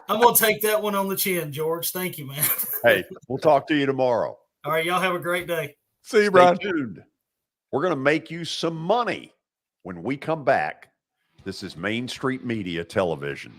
I'm going to take that one on the chin, George. Thank you, man. Hey, we'll talk to you tomorrow. All right. Y'all have a great day. See you, Brian. Stay tuned. We're going to make you some money when we come back. This is Main Street Media Television.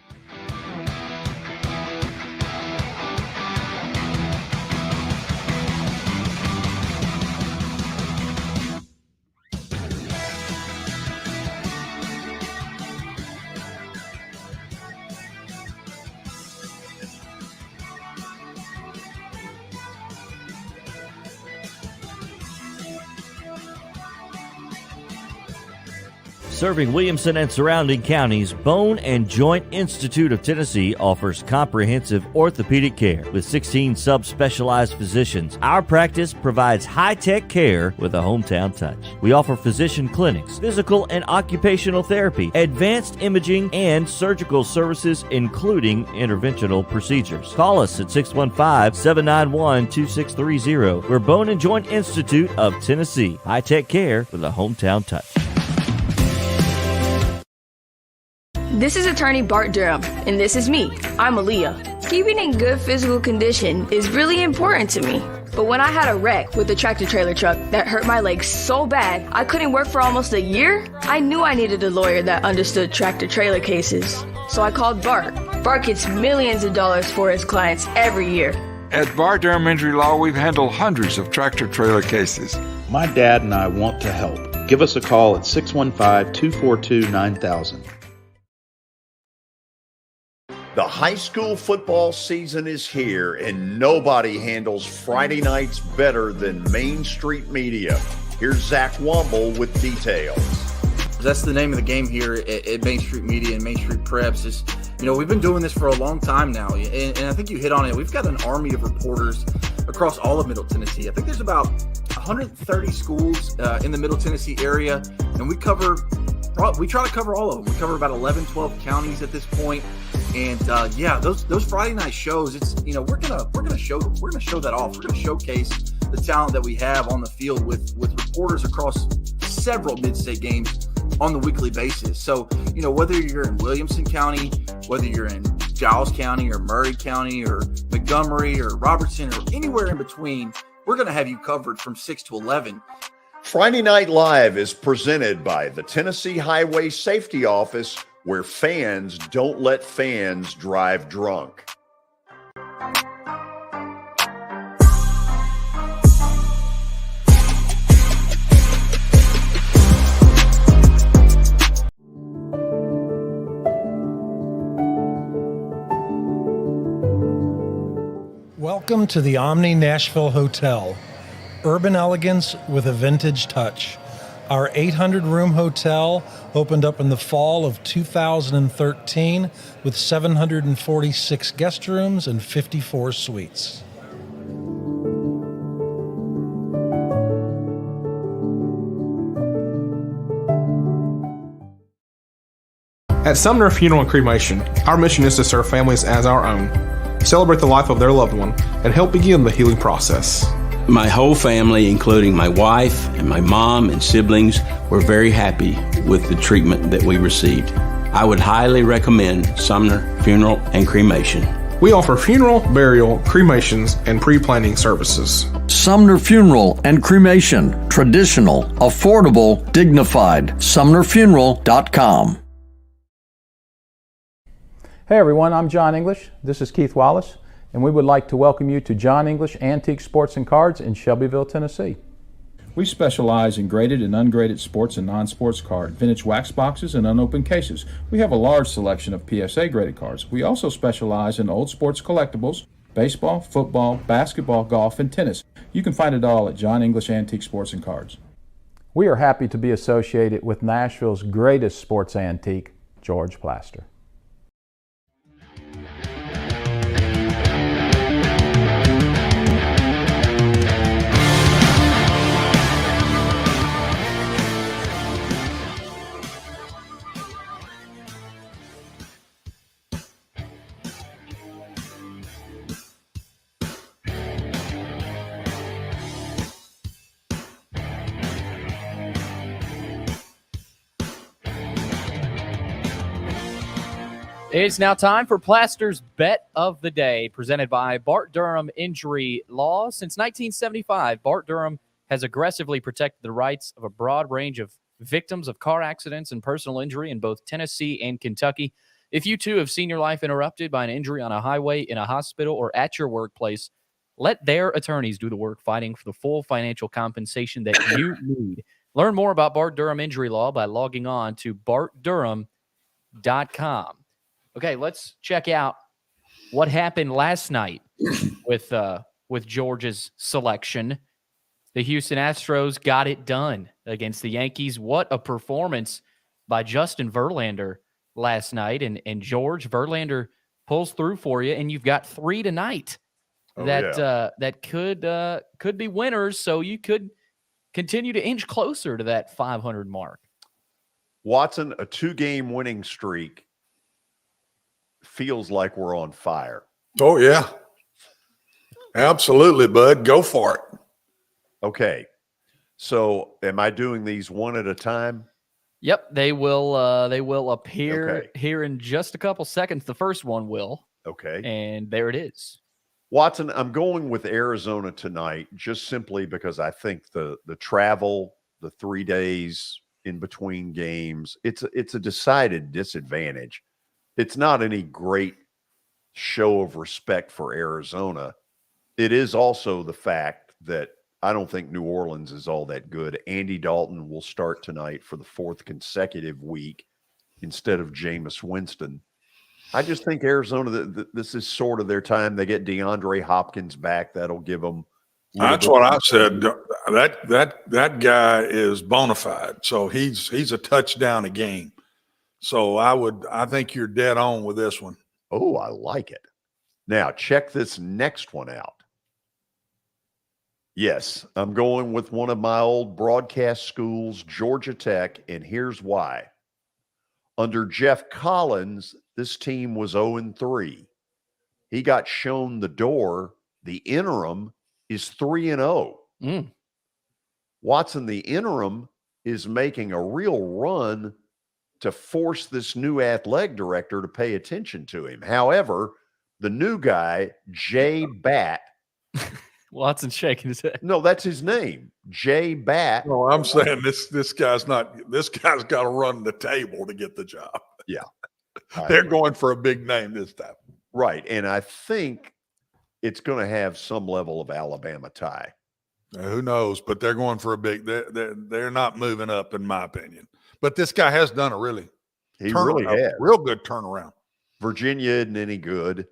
Serving Williamson and surrounding counties, Bone and Joint Institute of Tennessee offers comprehensive orthopedic care with 16 subspecialized physicians. Our practice provides high-tech care with a hometown touch. We offer physician clinics, physical and occupational therapy, advanced imaging, and surgical services, including interventional procedures. Call us at 615-791-2630. We're Bone and Joint Institute of Tennessee. High-tech care with a hometown touch. This is attorney Bart Durham, and this is me. I'm Aaliyah. Keeping in good physical condition is really important to me. But when I had a wreck with a tractor trailer truck that hurt my legs so bad I couldn't work for almost a year, I knew I needed a lawyer that understood tractor trailer cases. So I called Bart. Bart gets millions of dollars for his clients every year. At Bart Durham Injury Law, we've handled hundreds of tractor trailer cases. My dad and I want to help. Give us a call at 615-242-9000. The high school football season is here, and nobody handles Friday nights better than Main Street Media. Here's Zach Womble with details. That's the name of the game here at Main Street Media and Main Street Preps. Is we've been doing this for a long time now, and I think you hit on it. We've got an army of reporters across all of Middle Tennessee. I think there's about 130 schools in the Middle Tennessee area, and we try to cover all of them. We cover about 11, 12 counties at this point. And those Friday night shows, it's we're gonna show that off. We're gonna showcase the talent that we have on the field with reporters across several mid-state games on the weekly basis. So whether you're in Williamson County, whether you're in Giles County or Murray County or Montgomery or Robertson or anywhere in between, we're gonna have you covered from 6 to 11. Friday Night Live is presented by the Tennessee Highway Safety Office, where fans don't let fans drive drunk. Welcome to the Omni Nashville Hotel. Urban elegance with a vintage touch. Our 800-room hotel opened up in the fall of 2013 with 746 guest rooms and 54 suites. At Sumner Funeral and Cremation, our mission is to serve families as our own, celebrate the life of their loved one, and help begin the healing process. My whole family, including my wife and my mom and siblings, were very happy with the treatment that we received. I would highly recommend Sumner Funeral and Cremation. We offer funeral, burial, cremations, and pre-planning services. Sumner Funeral and Cremation. Traditional, affordable, dignified. SumnerFuneral.com. Hey everyone, I'm John English. This is Keith Wallace, and we would like to welcome you to John English Antique Sports and Cards in Shelbyville, Tennessee. We specialize in graded and ungraded sports and non-sports cards, vintage wax boxes, and unopened cases. We have a large selection of PSA graded cards. We also specialize in old sports collectibles, baseball, football, basketball, golf, and tennis. You can find it all at John English Antique Sports and Cards. We are happy to be associated with Nashville's greatest sports antique, George Plaster. It's now time for Plaster's Bet of the Day, presented by Bart Durham Injury Law. Since 1975, Bart Durham has aggressively protected the rights of a broad range of victims of car accidents and personal injury in both Tennessee and Kentucky. If you too have seen your life interrupted by an injury on a highway, in a hospital, or at your workplace, let their attorneys do the work fighting for the full financial compensation that you need. Learn more about Bart Durham Injury Law by logging on to bartdurham.com. Okay, let's check out what happened last night with George's selection. The Houston Astros got it done against the Yankees. What a performance by Justin Verlander last night. And George, Verlander pulls through for you, and you've got 3 tonight that could be winners, so you could continue to inch closer to that 500 mark. Watson, a 2-game winning streak feels like we're on fire. Oh, yeah. Absolutely, bud. Go for it. Okay. So am I doing these one at a time? Yep. They will appear here in just a couple seconds. The first one will. Okay. And there it is. Watson, I'm going with Arizona tonight just simply because I think the travel, the 3 days in between games, it's a decided disadvantage. It's not any great show of respect for Arizona. It is also the fact that I don't think New Orleans is all that good. Andy Dalton will start tonight for the 4th consecutive week instead of Jameis Winston. I just think Arizona, this is sort of their time. They get DeAndre Hopkins back. That'll give them. That's what I said. That guy is bona fide. So he's a touchdown a game. So I think you're dead on with this one. Oh, I like it. Now check this next one out. Yes, I'm going with one of my old broadcast schools, Georgia Tech, and here's why. Under Jeff Collins, this team was 0-3. He got shown the door. The interim is 3-0. Watson, the interim is making a real run to force this new athletic director to pay attention to him. However, the new guy, Jay Batt. Watson shaking his head. No, that's his name, Jay Batt. No, I'm saying this guy's got to run the table to get the job. Yeah. They're going for a big name this time. Right. And I think it's going to have some level of Alabama tie. Who knows? But they're going for a big. They're not moving up, in my opinion. But this guy has done a really real good turnaround. Virginia isn't any good.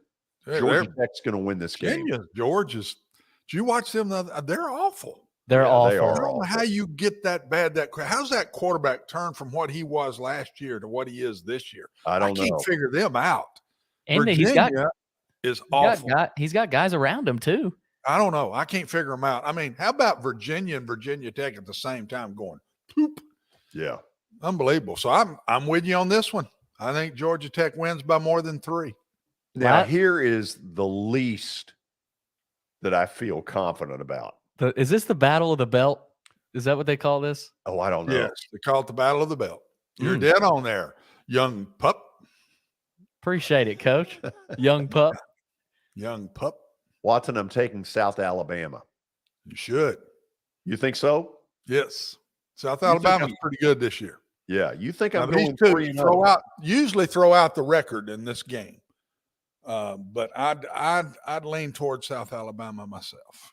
Georgia Tech's going to win this game. Did you watch them? They're awful. They're awful. They are I don't know awful. how you get that bad. How's that quarterback turn from what he was last year to what he is this year? I can't figure them out. And Virginia is awful. He's got guys around him too. I don't know. I can't figure them out. I mean, how about Virginia and Virginia Tech at the same time going poop? Yeah. Unbelievable. So I'm with you on this one. I think Georgia Tech wins by more than 3. Now, here is the least that I feel confident about. Is this the Battle of the Belt? Is that what they call this? Oh, I don't know. Yes, they call it the Battle of the Belt. You're dead on there, young pup. Appreciate it, Coach. Young pup. Young pup. Watson, I'm taking South Alabama. You should. You think so? Yes. South Alabama's pretty good this year. Yeah. You think I'm now, going these 3-0? Usually throw out the record in this game. But I'd lean towards South Alabama myself.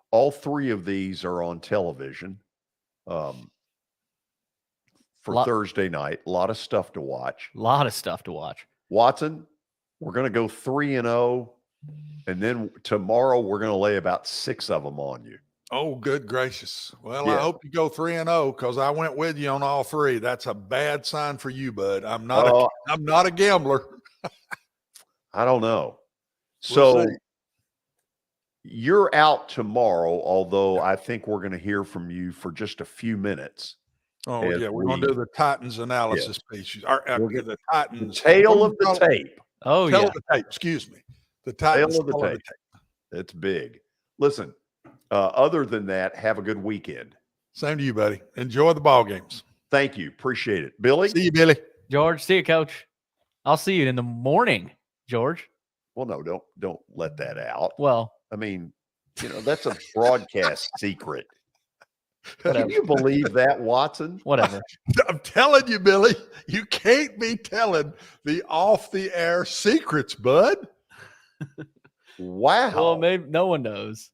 All three of these are on television for Thursday night. A lot of stuff to watch. Watson, we're going to go 3-0, and then tomorrow we're going to lay about 6 of them on you. Oh, good gracious. Well, I hope you go 3-0 because I went with you on all 3. That's a bad sign for you, bud. I'm not a gambler. I don't know. We'll So see. you're out tomorrow, although I think we're going to hear from you for just a few minutes. Oh, yeah. We're going to do the Titans analysis piece. We'll get the Titans. Tail of the tape. Oh, Tail yeah. of the tape. Excuse me. The Titans. Tail of the tape. It's big. Listen, other than that, have a good weekend. Same to you, buddy. Enjoy the ball games. Thank you. Appreciate it. Billy? See you, Billy. George, see you, Coach. I'll see you in the morning, George. Well, no, don't let that out. Well, I mean, that's a broadcast secret. Whatever. Can you believe that, Watson? Whatever. I'm telling you, Billy, you can't be telling the off-the-air secrets, bud. Wow. Well, maybe no one knows.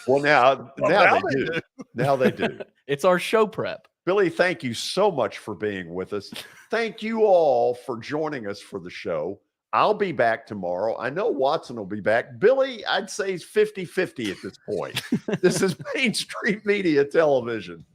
Well, now they do. Now they do. It's our show prep. Billy, thank you so much for being with us. Thank you all for joining us for the show. I'll be back tomorrow. I know Watson will be back. Billy, I'd say he's 50-50 at this point. This is Main Street Media Television.